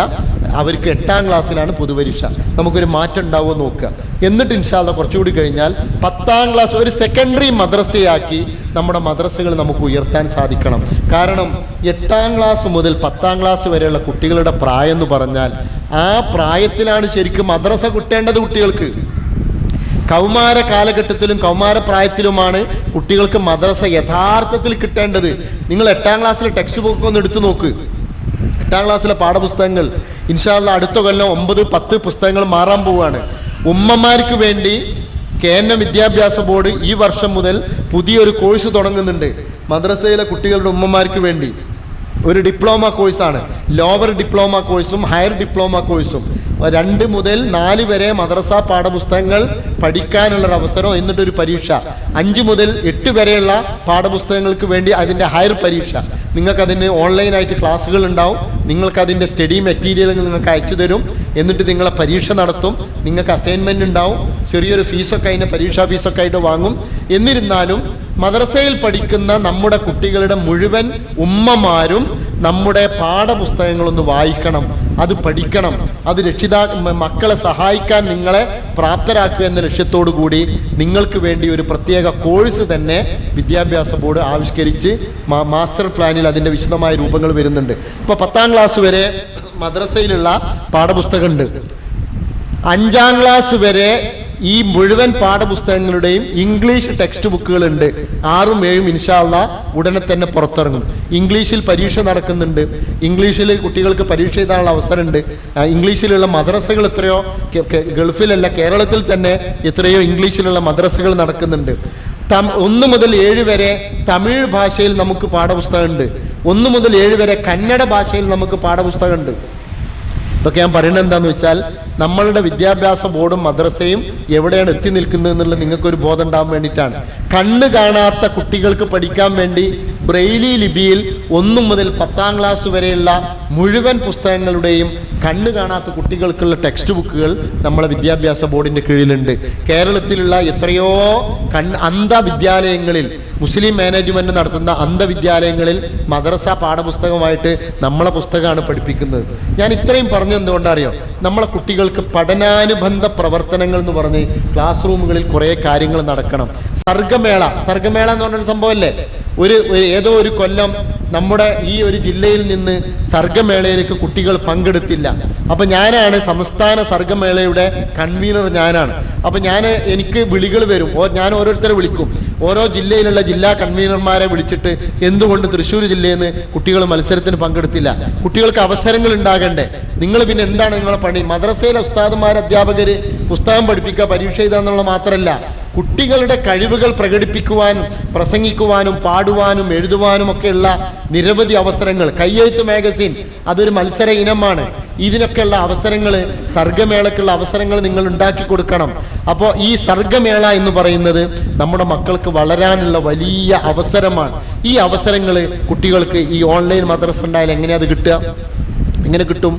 അവർക്ക് 8ാം ക്ലാസ്സിലാണ് പൊതുപരീക്ഷ. നമുക്കൊരു മാറ്റം ഉണ്ടാവുമോ നോക്കുക. എന്നിട്ട് ഇൻഷാ അല്ലാഹ് കുറച്ചുകൂടി കഴിഞ്ഞാൽ 10ാം ക്ലാസ് ഒരു സെക്കൻഡറി മദ്രസയാക്കി നമ്മുടെ മദ്രസകൾ നമുക്ക് ഉയർത്താൻ സാധിക്കണം. കാരണം 8ാം ക്ലാസ് മുതൽ 10ാം ക്ലാസ് വരെയുള്ള കുട്ടികളുടെ പ്രായം എന്ന് പറഞ്ഞാൽ ആ പ്രായത്തിലാണ് ശരിക്കും മദ്രസ കിട്ടേണ്ടത്. കുട്ടികൾക്ക് കൗമാര കാലഘട്ടത്തിലും കൗമാര പ്രായത്തിലുമാണ് കുട്ടികൾക്ക് മദ്രസ യഥാർത്ഥത്തിൽ കിട്ടേണ്ടത്. നിങ്ങൾ 8ാം ക്ലാസ്സിലെ ടെക്സ്റ്റ് ബുക്ക് ഒന്ന് എടുത്തു നോക്ക്. 8ാം ക്ലാസ്സിലെ പാഠപുസ്തകങ്ങൾ ഇൻഷാ അല്ലാഹ് അടുത്ത കൊല്ലം 9, 10 പുസ്തകങ്ങൾ മാറാൻ പോവുകയാണ്. ഉമ്മമാർക്ക് വേണ്ടി കേന്ദ്ര വിദ്യാഭ്യാസ ബോർഡ് ഈ വർഷം മുതൽ പുതിയൊരു കോഴ്സ് തുടങ്ങുന്നുണ്ട്. മദ്രസയിലെ കുട്ടികളുടെ ഉമ്മമാർക്ക് വേണ്ടി ഒരു ഡിപ്ലോമ കോഴ്സാണ്. ലോവർ ഡിപ്ലോമ കോഴ്സും ഹയർ ഡിപ്ലോമ കോഴ്സും. 2 മുതൽ 4 വരെ മദ്രസ പാഠപുസ്തകങ്ങൾ പഠിക്കാനുള്ളൊരവസരം, എന്നിട്ടൊരു പരീക്ഷ. 5 മുതൽ 8 വരെയുള്ള പാഠപുസ്തകങ്ങൾക്ക് വേണ്ടി അതിൻ്റെ ഹയർ പരീക്ഷ. നിങ്ങൾക്കതിന് ഓൺലൈനായിട്ട് ക്ലാസ്സുകൾ ഉണ്ടാവും. നിങ്ങൾക്കതിൻ്റെ സ്റ്റഡി മെറ്റീരിയലുകൾ നിങ്ങൾക്ക് അയച്ചു തരും. എന്നിട്ട് നിങ്ങളെ പരീക്ഷ നടത്തും. നിങ്ങൾക്ക് അസൈൻമെൻറ്റ് ഉണ്ടാവും. ചെറിയൊരു ഫീസൊക്കെ അതിൻ്റെ പരീക്ഷാ ഫീസൊക്കെ ആയിട്ട് വാങ്ങും. എന്നിരുന്നാലും മദ്രസയിൽ പഠിക്കുന്ന നമ്മുടെ കുട്ടികളുടെ മുഴുവൻ ഉമ്മമാരും നമ്മുടെ പാഠപുസ്തകങ്ങളൊന്ന് വായിക്കണം, അത് പഠിക്കണം. അത് മക്കളെ സഹായിക്കാൻ നിങ്ങളെ പ്രാപ്തരാക്കുക എന്ന ലക്ഷ്യത്തോടു കൂടി നിങ്ങൾക്ക് വേണ്ടി ഒരു പ്രത്യേക കോഴ്സ് തന്നെ വിദ്യാഭ്യാസ ബോർഡ് ആവിഷ്കരിച്ച് മാസ്റ്റർ പ്ലാനിൽ അതിൻ്റെ വിശദമായ രൂപങ്ങൾ വരുന്നുണ്ട്. ഇപ്പോൾ 10ാം ക്ലാസ് വരെ മദ്രസയിലുള്ള പാഠപുസ്തകമുണ്ട്. 5ാം ക്ലാസ് വരെ ഈ മുഴുവൻ പാഠപുസ്തകങ്ങളുടെയും ഇംഗ്ലീഷ് ടെക്സ്റ്റ് ബുക്കുകളുണ്ട്. 6ഉം 7ഉം ഇൻഷാ അല്ലാഹ് ഉടനെ തന്നെ പുറത്തിറങ്ങും. ഇംഗ്ലീഷിൽ പരീക്ഷ നടക്കുന്നുണ്ട്. ഇംഗ്ലീഷിൽ കുട്ടികൾക്ക് പരീക്ഷ എഴുതാനുള്ള അവസരമുണ്ട്. ഇംഗ്ലീഷിലുള്ള മദ്രസകൾ എത്രയോ, ഗൾഫിലല്ല കേരളത്തിൽ തന്നെ എത്രയോ ഇംഗ്ലീഷിലുള്ള മദ്രസകൾ നടക്കുന്നുണ്ട്. 1 മുതൽ 7 വരെ തമിഴ് ഭാഷയിൽ നമുക്ക് പാഠപുസ്തകമുണ്ട്. 1 മുതൽ 7 വരെ കന്നഡ ഭാഷയിൽ നമുക്ക് പാഠപുസ്തകമുണ്ട്. ഇതൊക്കെ ഞാൻ പറയുന്നത് എന്താണെന്ന് വെച്ചാൽ നമ്മളുടെ വിദ്യാഭ്യാസ ബോർഡും മദ്രസയും എവിടെയാണ് എത്തി നിൽക്കുന്നത് എന്നുള്ളത് നിങ്ങൾക്കൊരു ബോധം ഉണ്ടാകാൻ വേണ്ടിയിട്ടാണ്. കണ്ണ് കാണാത്ത കുട്ടികൾക്ക് പഠിക്കാൻ വേണ്ടി ബ്രെയിലി ലിപിയിൽ 1 മുതൽ 10ാം ക്ലാസ് വരെയുള്ള മുഴുവൻ പുസ്തകങ്ങളുടെയും കണ്ണ് കാണാത്ത കുട്ടികൾക്കുള്ള ടെക്സ്റ്റ് ബുക്കുകൾ നമ്മളെ വിദ്യാഭ്യാസ ബോർഡിൻ്റെ കീഴിലുണ്ട്. കേരളത്തിലുള്ള എത്രയോ അന്ധവിദ്യാലയങ്ങളിൽ, മുസ്ലിം മാനേജ്മെൻറ്റ് നടത്തുന്ന അന്ധവിദ്യാലയങ്ങളിൽ മദ്രസ പാഠപുസ്തകമായിട്ട് നമ്മളെ പുസ്തകമാണ് പഠിപ്പിക്കുന്നത്. ഞാൻ ഇത്രയും പറഞ്ഞെന്തുകൊണ്ടറിയോ, നമ്മളെ കുട്ടികൾക്ക് പഠനാനുബന്ധ പ്രവർത്തനങ്ങൾ എന്ന് പറഞ്ഞ് ക്ലാസ് റൂമുകളിൽ കുറേ കാര്യങ്ങൾ നടക്കണം. സർഗമേള എന്ന് പറഞ്ഞൊരു സംഭവമല്ലേ, ഏതോ ഒരു കൊല്ലം നമ്മുടെ ഈ ഒരു ജില്ലയിൽ നിന്ന് സർഗമേളയിലേക്ക് കുട്ടികൾ പങ്കെടുത്തില്ല. അപ്പം ഞാനാണ് സംസ്ഥാന സർഗമേളയുടെ കൺവീനർ, ഞാനാണ്. അപ്പം എനിക്ക് വിളികൾ വരും. ഞാൻ ഓരോരുത്തരെ വിളിക്കും. ഓരോ ജില്ലയിലുള്ള ജില്ലാ കൺവീനർമാരെ വിളിച്ചിട്ട് എന്തുകൊണ്ട് തൃശ്ശൂർ ജില്ലയിൽ നിന്ന് കുട്ടികൾ മത്സരത്തിന് പങ്കെടുത്തില്ല? കുട്ടികൾക്ക് അവസരങ്ങൾ ഉണ്ടാകണ്ടേ? നിങ്ങൾ പിന്നെ എന്താണ് നിങ്ങളെ പണി? മദ്രസയിലെ ഉസ്താദുമാർ, അധ്യാപകർ പുസ്തകം പഠിപ്പിക്കുക, പരീക്ഷ എഴുതുക എന്നുള്ള മാത്രമല്ല, കുട്ടികളുടെ കഴിവുകൾ പ്രകടിപ്പിക്കുവാനും പ്രസംഗിക്കുവാനും പാടുവാനും എഴുതുവാനും ഒക്കെയുള്ള നിരവധി അവസരങ്ങൾ. കയ്യെഴുത്ത് മാഗസിൻ അതൊരു മത്സര ഇനമാണ്. ഇതിനൊക്കെയുള്ള അവസരങ്ങൾ, സർഗമേളക്കുള്ള അവസരങ്ങൾ നിങ്ങൾ ഉണ്ടാക്കി കൊടുക്കണം. അപ്പോൾ ഈ സർഗമേള എന്ന് പറയുന്നത് നമ്മുടെ മക്കൾക്ക് വളരാനുള്ള വലിയ അവസരമാണ്. ഈ അവസരങ്ങൾ കുട്ടികൾക്ക് ഈ ഓൺലൈൻ മദ്രസ ഉണ്ടായാലും എങ്ങനെയാ അത് കിട്ടുക? എങ്ങനെ കിട്ടും?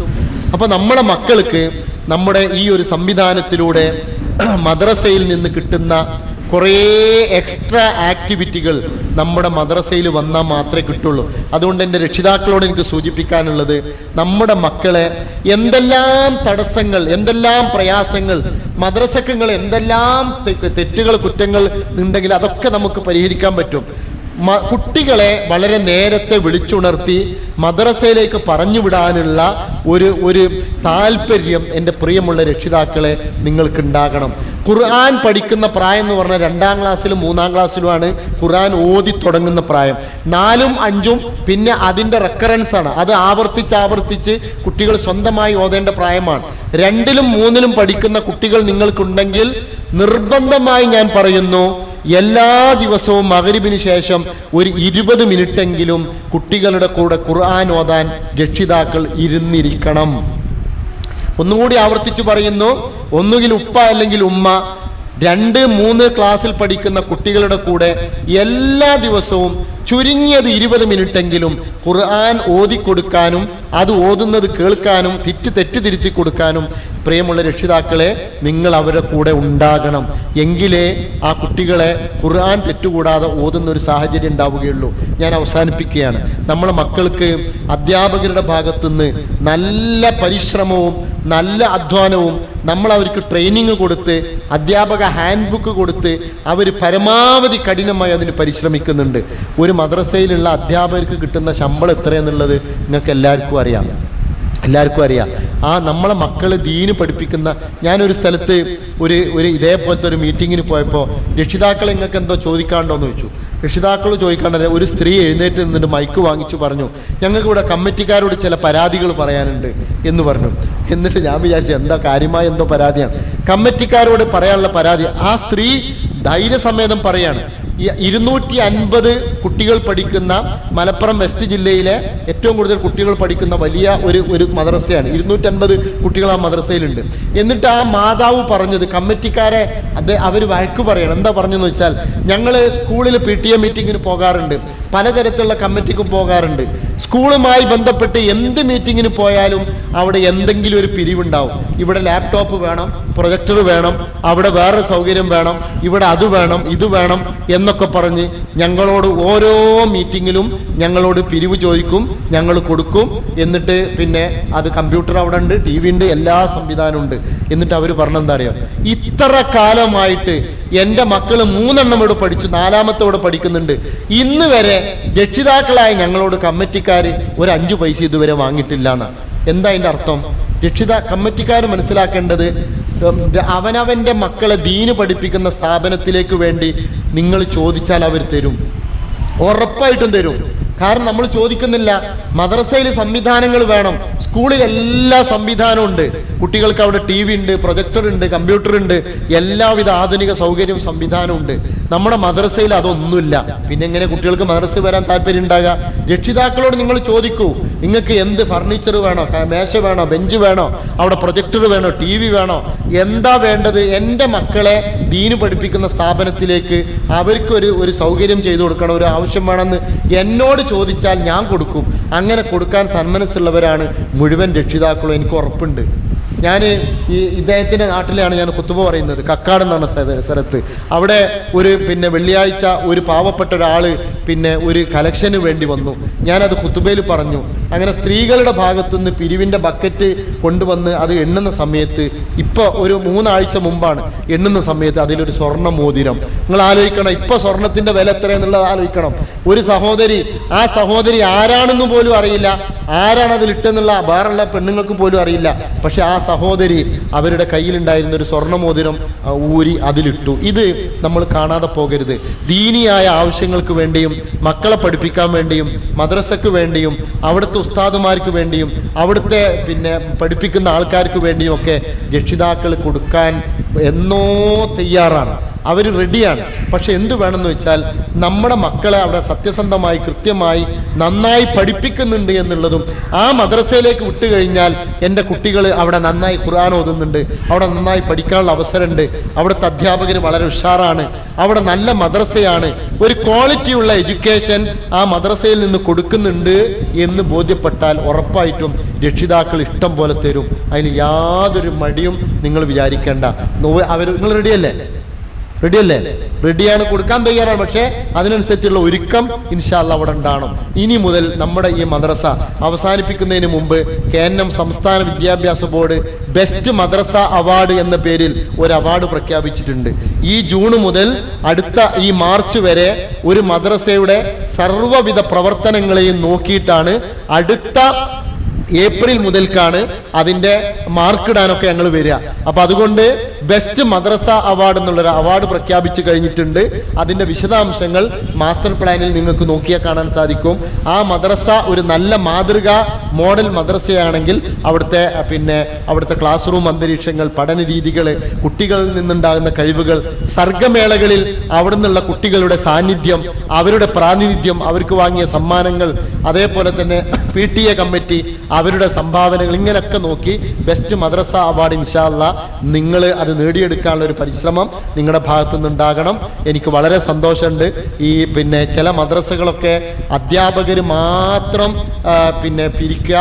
അപ്പോൾ നമ്മളെ മക്കൾക്ക് നമ്മുടെ ഈ ഒരു സംവിധാനത്തിലൂടെ മദ്രസയിൽ നിന്ന് കിട്ടുന്ന കുറേ എക്സ്ട്രാ ആക്ടിവിറ്റികൾ നമ്മുടെ മദ്രസയിൽ വന്നാൽ മാത്രമേ കിട്ടുള്ളൂ. അതുകൊണ്ട് എൻ്റെ രക്ഷിതാക്കളോട് എനിക്ക് സൂചിപ്പിക്കാനുള്ളത്, നമ്മുടെ മക്കളെ എന്തെല്ലാം തടസ്സങ്ങൾ, എന്തെല്ലാം പ്രയാസങ്ങൾ, മദ്രസക്കങ്ങൾ എന്തെല്ലാം തെറ്റുകൾ, കുറ്റങ്ങൾ ഉണ്ടെങ്കിൽ അതൊക്കെ നമുക്ക് പരിഹരിക്കാൻ പറ്റും. കുട്ടികളെ വളരെ നേരത്തെ വിളിച്ചുണർത്തി മദ്രസയിലേക്ക് പറഞ്ഞു വിടാനുള്ള ഒരു താല്പര്യം എൻ്റെ പ്രിയമുള്ള രക്ഷിതാക്കളെ നിങ്ങൾക്ക് ഉണ്ടാകണം. ഖുർആൻ പഠിക്കുന്ന പ്രായം എന്ന് പറഞ്ഞാൽ 2ാം ക്ലാസ്സിലും 3ാം ക്ലാസ്സിലുമാണ് ഖുർആൻ ഓതി തുടങ്ങുന്ന പ്രായം. 4ഉം 5ഉം പിന്നെ അതിൻ്റെ റെക്കറൻസ് ആണ്. അത് ആവർത്തിച്ച് കുട്ടികൾ സ്വന്തമായി ഓതേണ്ട പ്രായമാണ്. 2ലും 3ലും പഠിക്കുന്ന കുട്ടികൾ നിങ്ങൾക്കുണ്ടെങ്കിൽ നിർബന്ധമായി ഞാൻ പറയുന്നു, എല്ലാ ദിവസവും മഗ്‌രിബിന് ശേഷം ഒരു 20 മിനിറ്റെങ്കിലും കുട്ടികളുടെ കൂടെ ഖുർആൻ ഓതാൻ രക്ഷിതാക്കൾ ഇരുന്നിരിക്കണം. ഒന്നുകൂടി ആവർത്തിച്ചു പറയുന്നു, ഒന്നുകിൽ ഉപ്പ അല്ലെങ്കിൽ ഉമ്മ 2, 3 ക്ലാസ്സിൽ പഠിക്കുന്ന കുട്ടികളുടെ കൂടെ എല്ലാ ദിവസവും ചുരുങ്ങിയത് 20 മിനിറ്റെങ്കിലും ഖുർആൻ ഓതിക്കൊടുക്കാനും അത് ഓതുന്നത് കേൾക്കാനും തെറ്റ് തിരുത്തി കൊടുക്കാനും പ്രിയമുള്ള രക്ഷിതാക്കളെ നിങ്ങൾ അവരുടെ കൂടെ ഉണ്ടാകണം. എങ്കിലേ ആ കുട്ടികളെ ഖുർആൻ തെറ്റുകൂടാതെ ഓതുന്ന ഒരു സാഹചര്യം ഉണ്ടാവുകയുള്ളൂ. ഞാൻ അവസാനിപ്പിക്കുകയാണ്. നമ്മളെ മക്കൾക്ക് അധ്യാപകരുടെ ഭാഗത്തുനിന്ന് നല്ല പരിശ്രമവും നല്ല അധ്വാനവും നമ്മൾ അവർക്ക് ട്രെയിനിങ് കൊടുത്ത് അധ്യാപക ഹാൻഡ് ബുക്ക് കൊടുത്ത് അവർ പരമാവധി കഠിനമായി അതിന് പരിശ്രമിക്കുന്നുണ്ട്. ഒരു മദ്രസയിലുള്ള അധ്യാപകർക്ക് കിട്ടുന്ന ശമ്പളം എത്രയെന്നുള്ളത് നിങ്ങൾക്ക് എല്ലാവർക്കും അറിയാം. ആ നമ്മളെ മക്കൾ ദീന് പഠിപ്പിക്കുന്ന, ഞാനൊരു സ്ഥലത്ത് ഒരു ഇതേപോലത്തെ ഒരു മീറ്റിങ്ങിന് പോയപ്പോൾ രക്ഷിതാക്കൾ നിങ്ങൾക്ക് എന്തോ ചോദിക്കാണ്ടോന്ന് ചോദിച്ചു. രക്ഷിതാക്കൾ ചോദിക്കാണ്ട ഒരു സ്ത്രീ എഴുന്നേറ്റ് നിന്നിട്ട് മൈക്ക് വാങ്ങിച്ചു പറഞ്ഞു, ഞങ്ങൾക്ക് ഇവിടെ കമ്മിറ്റിക്കാരോട് ചില പരാതികൾ പറയാനുണ്ട് എന്ന് പറഞ്ഞു. എന്നിട്ട് ഞാൻ വിചാരിച്ചു എന്താ കാര്യമായ എന്തോ പരാതിയാണ്. കമ്മിറ്റിക്കാരോട് പറയാനുള്ള പരാതി ആ സ്ത്രീ ധൈര്യസമേതം പറയാണ്. 250 കുട്ടികൾ പഠിക്കുന്ന മലപ്പുറം വെസ്റ്റ് ജില്ലയിലെ ഏറ്റവും കൂടുതൽ കുട്ടികൾ പഠിക്കുന്ന വലിയ ഒരു മദ്രസയാണ്. 250 കുട്ടികൾ ആ മദ്രസയിലുണ്ട്. എന്നിട്ട് ആ മാതാവ് പറഞ്ഞത്, കമ്മിറ്റിക്കാരെ അവർ വഴക്ക് പറയണം. എന്താ പറഞ്ഞെന്ന് വെച്ചാൽ, ഞങ്ങൾ സ്കൂളിൽ PTA മീറ്റിങ്ങിന് പോകാറുണ്ട്, പലതരത്തിലുള്ള കമ്മിറ്റിക്കും പോകാറുണ്ട്. സ്കൂളുമായി ബന്ധപ്പെട്ട് എന്ത് മീറ്റിങ്ങിന് പോയാലും അവിടെ എന്തെങ്കിലും ഒരു പിരിവുണ്ടാവും. ഇവിടെ ലാപ്ടോപ്പ് വേണം, പ്രൊജക്ടർ വേണം, അവിടെ വേറെ സൗകര്യം വേണം, ഇവിടെ അത് വേണം, ഇത് വേണം എന്നൊക്കെ പറഞ്ഞ് ഞങ്ങളോട് ഓരോ മീറ്റിങ്ങിലും ഞങ്ങളോട് പിരിവ് ചോദിക്കും, ഞങ്ങൾ കൊടുക്കും. എന്നിട്ട് പിന്നെ അത് കമ്പ്യൂട്ടർ അവിടെ ഉണ്ട്, TV ഉണ്ട്, എല്ലാ സംവിധാനവും ഉണ്ട്. എന്നിട്ട് അവർ പറഞ്ഞെന്താ അറിയോ, ഇത്ര കാലമായിട്ട് എൻ്റെ മക്കൾ 3 എണ്ണം ഇവിടെ പഠിച്ചു, 4ാമത്തെ ഇവിടെ പഠിക്കുന്നുണ്ട്. ഇന്ന് വരെ രക്ഷിതാക്കളായ ഞങ്ങളോട് കമ്മിറ്റിക്കാർ ഒരു 5 പൈസ ഇതുവരെ വാങ്ങിയിട്ടില്ല എന്നാണ്. എന്താ അതിൻ്റെ അർത്ഥം? കമ്മിറ്റിക്കാർ മനസ്സിലാക്കേണ്ടത്, അവനവൻ്റെ മക്കളെ ദീന് പഠിപ്പിക്കുന്ന സ്ഥാപനത്തിലേക്ക് വേണ്ടി നിങ്ങൾ ചോദിച്ചാൽ അവർ തരും, ഉറപ്പായിട്ടും തരും. കാരണം നമ്മൾ ചോദിക്കുന്നില്ല. മദ്രസയിൽ സംവിധാനങ്ങൾ വേണം, സ്കൂളിൽ എല്ലാ സംവിധാനവും ഉണ്ട്. കുട്ടികൾക്ക് അവിടെ TV ഉണ്ട്, പ്രൊജക്ടർ ഉണ്ട്, കമ്പ്യൂട്ടർ ഉണ്ട്, എല്ലാവിധ ആധുനിക സൗകര്യവും സംവിധാനവും ഉണ്ട്. നമ്മുടെ മദ്രസയിൽ അതൊന്നുമില്ല. പിന്നെ എങ്ങനെ കുട്ടികൾക്ക് മദ്രസ വരാൻ താല്പര്യം ഉണ്ടാകുക? രക്ഷിതാക്കളോട് നിങ്ങൾ ചോദിക്കൂ, നിങ്ങൾക്ക് എന്ത് ഫർണിച്ചർ വേണോ, മേശ വേണോ, ബെഞ്ച് വേണോ, അവിടെ പ്രൊജക്ടർ വേണോ, TV വേണോ, എന്താ വേണ്ടത്? എൻ്റെ മക്കളെ ദീന് പഠിപ്പിക്കുന്ന സ്ഥാപനത്തിലേക്ക് അവർക്ക് ഒരു സൗകര്യം ചെയ്തു കൊടുക്കണം, ഒരു ആവശ്യം വേണമെന്ന് എന്നോട് ചോദിച്ചാൽ ഞാൻ കൊടുക്കും. അങ്ങനെ കൊടുക്കാൻ സന്മനസ്സുള്ളവരാണ് മുഴുവൻ രക്ഷിതാക്കളും, എനിക്ക് ഉറപ്പുണ്ട്. ഞാൻ ഇദ്ദേഹത്തിൻ്റെ നാട്ടിലാണ് ഞാൻ ഖുതുബ പറയുന്നത്, കക്കാട് എന്ന് പറഞ്ഞ സ്ഥലത്ത്. അവിടെ പിന്നെ വെള്ളിയാഴ്ച ഒരു പാവപ്പെട്ട ഒരാൾ ഒരു കലക്ഷന് വേണ്ടി വന്നു. ഞാനത് ഖുതുബയിൽ പറഞ്ഞു. അങ്ങനെ സ്ത്രീകളുടെ ഭാഗത്തുനിന്ന് പിരിവിൻ്റെ ബക്കറ്റ് കൊണ്ടുവന്ന് അത് എണ്ണുന്ന സമയത്ത്, ഇപ്പോൾ ഒരു 3 ആഴ്ച മുമ്പാണ് എണ്ണുന്ന സമയത്ത് അതിലൊരു സ്വർണ്ണ മോതിരം. നിങ്ങൾ ആലോചിക്കണം, ഇപ്പോൾ സ്വർണത്തിൻ്റെ വില എത്രയെന്നുള്ളത് ആലോചിക്കണം. ഒരു സഹോദരി, ആ സഹോദരി ആരാണെന്ന് പോലും അറിയില്ല, ആരാണ് അതിലിട്ടെന്നുള്ള വേറുള്ള പെണ്ണുങ്ങൾക്ക് പോലും അറിയില്ല. പക്ഷെ ആ സഹോദരി അവരുടെ കയ്യിലുണ്ടായിരുന്ന ഒരു സ്വർണ്ണമോതിരം ഊരി അതിലിട്ടു. ഇത് നമ്മൾ കാണാതെ പോകരുത്. ദീനിയായ ആവശ്യങ്ങൾക്ക് വേണ്ടിയും മക്കളെ പഠിപ്പിക്കാൻ വേണ്ടിയും മദ്രസക്ക് വേണ്ടിയും അവിടുത്തെ ഉസ്താദുമാർക്ക് വേണ്ടിയും അവിടുത്തെ പഠിപ്പിക്കുന്ന ആൾക്കാർക്ക് വേണ്ടിയും ഒക്കെ രക്ഷിതാക്കൾ കൊടുക്കാൻ എന്നോ തയ്യാറാണ്. അവർ റെഡിയാണ്. പക്ഷെ എന്ത് വേണമെന്ന് വെച്ചാൽ നമ്മുടെ മക്കളെ അവിടെ സത്യസന്ധമായി കൃത്യമായി നന്നായി പഠിപ്പിക്കുന്നുണ്ട് എന്നുള്ളതും, ആ മദ്രസയിലേക്ക് വിട്ടുകഴിഞ്ഞാൽ എൻ്റെ കുട്ടികൾ അവിടെ നന്നായി ഖുർആൻ ഓതുന്നുണ്ട്, അവിടെ നന്നായി പഠിക്കാനുള്ള അവസരമുണ്ട്, അവിടുത്തെ അധ്യാപകർ വളരെ ഉഷാറാണ്, അവിടെ നല്ല മദ്രസയാണ്, ഒരു ക്വാളിറ്റിയുള്ള എഡ്യൂക്കേഷൻ ആ മദ്രസയിൽ നിന്ന് കൊടുക്കുന്നുണ്ട് എന്ന് ബോധ്യപ്പെട്ടാൽ ഉറപ്പായിട്ടും രക്ഷിതാക്കൾ ഇഷ്ടം പോലെ തരും. അതിന് യാതൊരു മടിയും നിങ്ങൾ വിചാരിക്കേണ്ട. നിങ്ങൾ റെഡിയല്ലേ? റെഡിയാണ്, കൊടുക്കാൻ തയ്യാറാണ്. പക്ഷേ അതിനനുസരിച്ചുള്ള ഒരുക്കം ഇൻഷാ അല്ലാഹ് അവിടെ ഉണ്ടാവണം. ഇനി മുതൽ നമ്മുടെ ഈ മദ്രസ അവസാനിപ്പിക്കുന്നതിന് മുമ്പ് KNM സംസ്ഥാന വിദ്യാഭ്യാസ ബോർഡ് ബെസ്റ്റ് മദ്രസ അവാർഡ് എന്ന പേരിൽ ഒരു അവാർഡ് പ്രഖ്യാപിച്ചിട്ടുണ്ട്. ഈ ജൂൺ മുതൽ അടുത്ത ഈ മാർച്ച് വരെ ഒരു മദ്രസയുടെ സർവ്വവിധ പ്രവർത്തനങ്ങളെയും നോക്കിയിട്ടാണ് അടുത്ത ഏപ്രിൽ മുതൽക്കാണ് അതിൻ്റെ മാർക്കിടാനൊക്കെ ഞങ്ങൾ വരിക. അപ്പം അതുകൊണ്ട് ബെസ്റ്റ് മദ്രസ അവാർഡ് എന്നുള്ളൊരു അവാർഡ് പ്രഖ്യാപിച്ചു കഴിഞ്ഞിട്ടുണ്ട്. അതിൻ്റെ വിശദാംശങ്ങൾ മാസ്റ്റർ പ്ലാനിൽ നിങ്ങൾക്ക് നോക്കിയാൽ കാണാൻ സാധിക്കും. ആ മദ്രസ ഒരു നല്ല മാതൃക മോഡൽ മദ്രസയാണെങ്കിൽ അവിടുത്തെ ക്ലാസ് റൂം അന്തരീക്ഷങ്ങൾ, പഠന രീതികൾ, കുട്ടികളിൽ നിന്നുണ്ടാകുന്ന കഴിവുകൾ, സർഗമേളകളിൽ അവിടെ നിന്നുള്ള കുട്ടികളുടെ സാന്നിധ്യം, അവരുടെ പ്രാതിനിധ്യം, അവർക്ക് വാങ്ങിയ സമ്മാനങ്ങൾ, അതേപോലെ തന്നെ PTA കമ്മിറ്റി അവരുടെ സംഭാവനകൾ, ഇങ്ങനെയൊക്കെ നോക്കി ബെസ്റ്റ് മദ്രസ അവാർഡ് ഇൻഷാ അല്ലാഹ് നിങ്ങൾ അത് നേടിയെടുക്കാനുള്ള ഒരു പരിശ്രമം നിങ്ങളുടെ ഭാഗത്തു നിന്നുണ്ടാകണം. എനിക്ക് വളരെ സന്തോഷമുണ്ട്. ഈ ചില മദ്രസകളൊക്കെ അധ്യാപകർ മാത്രം പിരിക്കുക,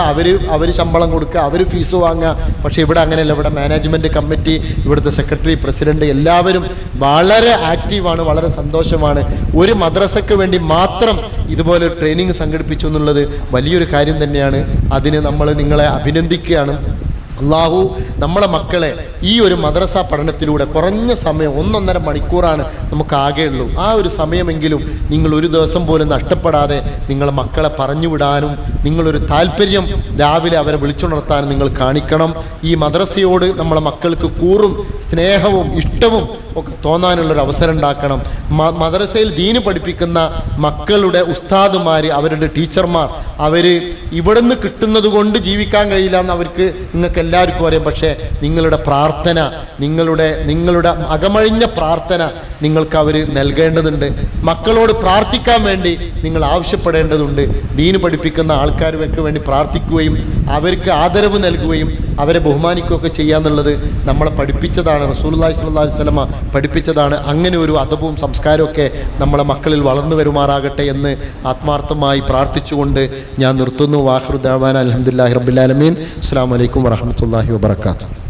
അവർ ശമ്പളം കൊടുക്കുക, അവർ ഫീസ് വാങ്ങുക. പക്ഷെ ഇവിടെ അങ്ങനെയല്ല. ഇവിടെ മാനേജ്മെൻറ്റ് കമ്മിറ്റി, ഇവിടുത്തെ സെക്രട്ടറി, പ്രസിഡന്റ് എല്ലാവരും വളരെ ആക്റ്റീവാണ്. വളരെ സന്തോഷമാണ്. ഒരു മദ്രസയ്ക്ക് വേണ്ടി മാത്രം ഇതുപോലെ ഒരു ട്രെയിനിങ് സംഘടിപ്പിച്ചു എന്നുള്ളത് വലിയൊരു കാര്യം തന്നെയാണ്. അതിന് നമ്മൾ നിങ്ങളെ അഭിനന്ദിക്കുകയാണ്. അള്ളാഹു നമ്മളെ മക്കളെ ഈ ഒരു മദ്രസ പഠനത്തിലൂടെ കുറഞ്ഞ സമയം 1.5 മണിക്കൂറാണ് നമുക്ക് ആകെയുള്ളൂ. ആ ഒരു സമയമെങ്കിലും നിങ്ങൾ ഒരു ദിവസം പോലും നഷ്ടപ്പെടാതെ നിങ്ങളെ മക്കളെ പറഞ്ഞുവിടാനും നിങ്ങളൊരു താല്പര്യം രാവിലെ അവരെ വിളിച്ചുണർത്താനും നിങ്ങൾ കാണിക്കണം. ഈ മദ്രസയോട് നമ്മളെ മക്കൾക്ക് കൂറും സ്നേഹവും ഇഷ്ടവും ഒക്കെ തോന്നാനുള്ളൊരു അവസരം ഉണ്ടാക്കണം. മദ്രസയിൽ ദീന് പഠിപ്പിക്കുന്ന മക്കളുടെ ഉസ്താദുമാർ, അവരുടെ ടീച്ചർമാർ, അവർ ഇവിടുന്ന് കിട്ടുന്നത് കൊണ്ട് ജീവിക്കാൻ കഴിയില്ല എന്ന് അവർക്ക് നിങ്ങൾക്ക് എല്ലാവർക്കും അറിയാം. പക്ഷേ നിങ്ങളുടെ പ്രാർത്ഥന, നിങ്ങളുടെ അകമഴിഞ്ഞ പ്രാർത്ഥന നിങ്ങൾക്ക് അവർ നൽകേണ്ടതുണ്ട്. മക്കളോട് പ്രാർത്ഥിക്കാൻ വേണ്ടി നിങ്ങൾ ആവശ്യപ്പെടേണ്ടതുണ്ട്. ദീന് പഠിപ്പിക്കുന്ന ആൾക്കാർക്ക് വേണ്ടി പ്രാർത്ഥിക്കുകയും അവർക്ക് ആദരവ് നൽകുകയും അവരെ ബഹുമാനിക്കുകയൊക്കെ ചെയ്യാന്നുള്ളത് നമ്മളെ പഠിപ്പിച്ചതാണ്. റസൂലുള്ളാഹി സ്വല്ലല്ലാഹു അലൈഹി വസല്ലമ പഠിപ്പിച്ചതാണ്. അങ്ങനെ ഒരു അദബും സംസ്കാരമൊക്കെ നമ്മളെ മക്കളിൽ വളർന്നു വരുമാറാകട്ടെ എന്ന് ആത്മാർത്ഥമായി പ്രാർത്ഥിച്ചുകൊണ്ട് ഞാൻ നിർത്തുന്നു. വാഖിറു ദഅവാന അൽഹംദുലില്ലാഹി റബ്ബിൽ ആലമീൻ. അസ്സലാമു അലൈക്കും വറഹ്മത്തുള്ളാഹി വബറകാതുഹു.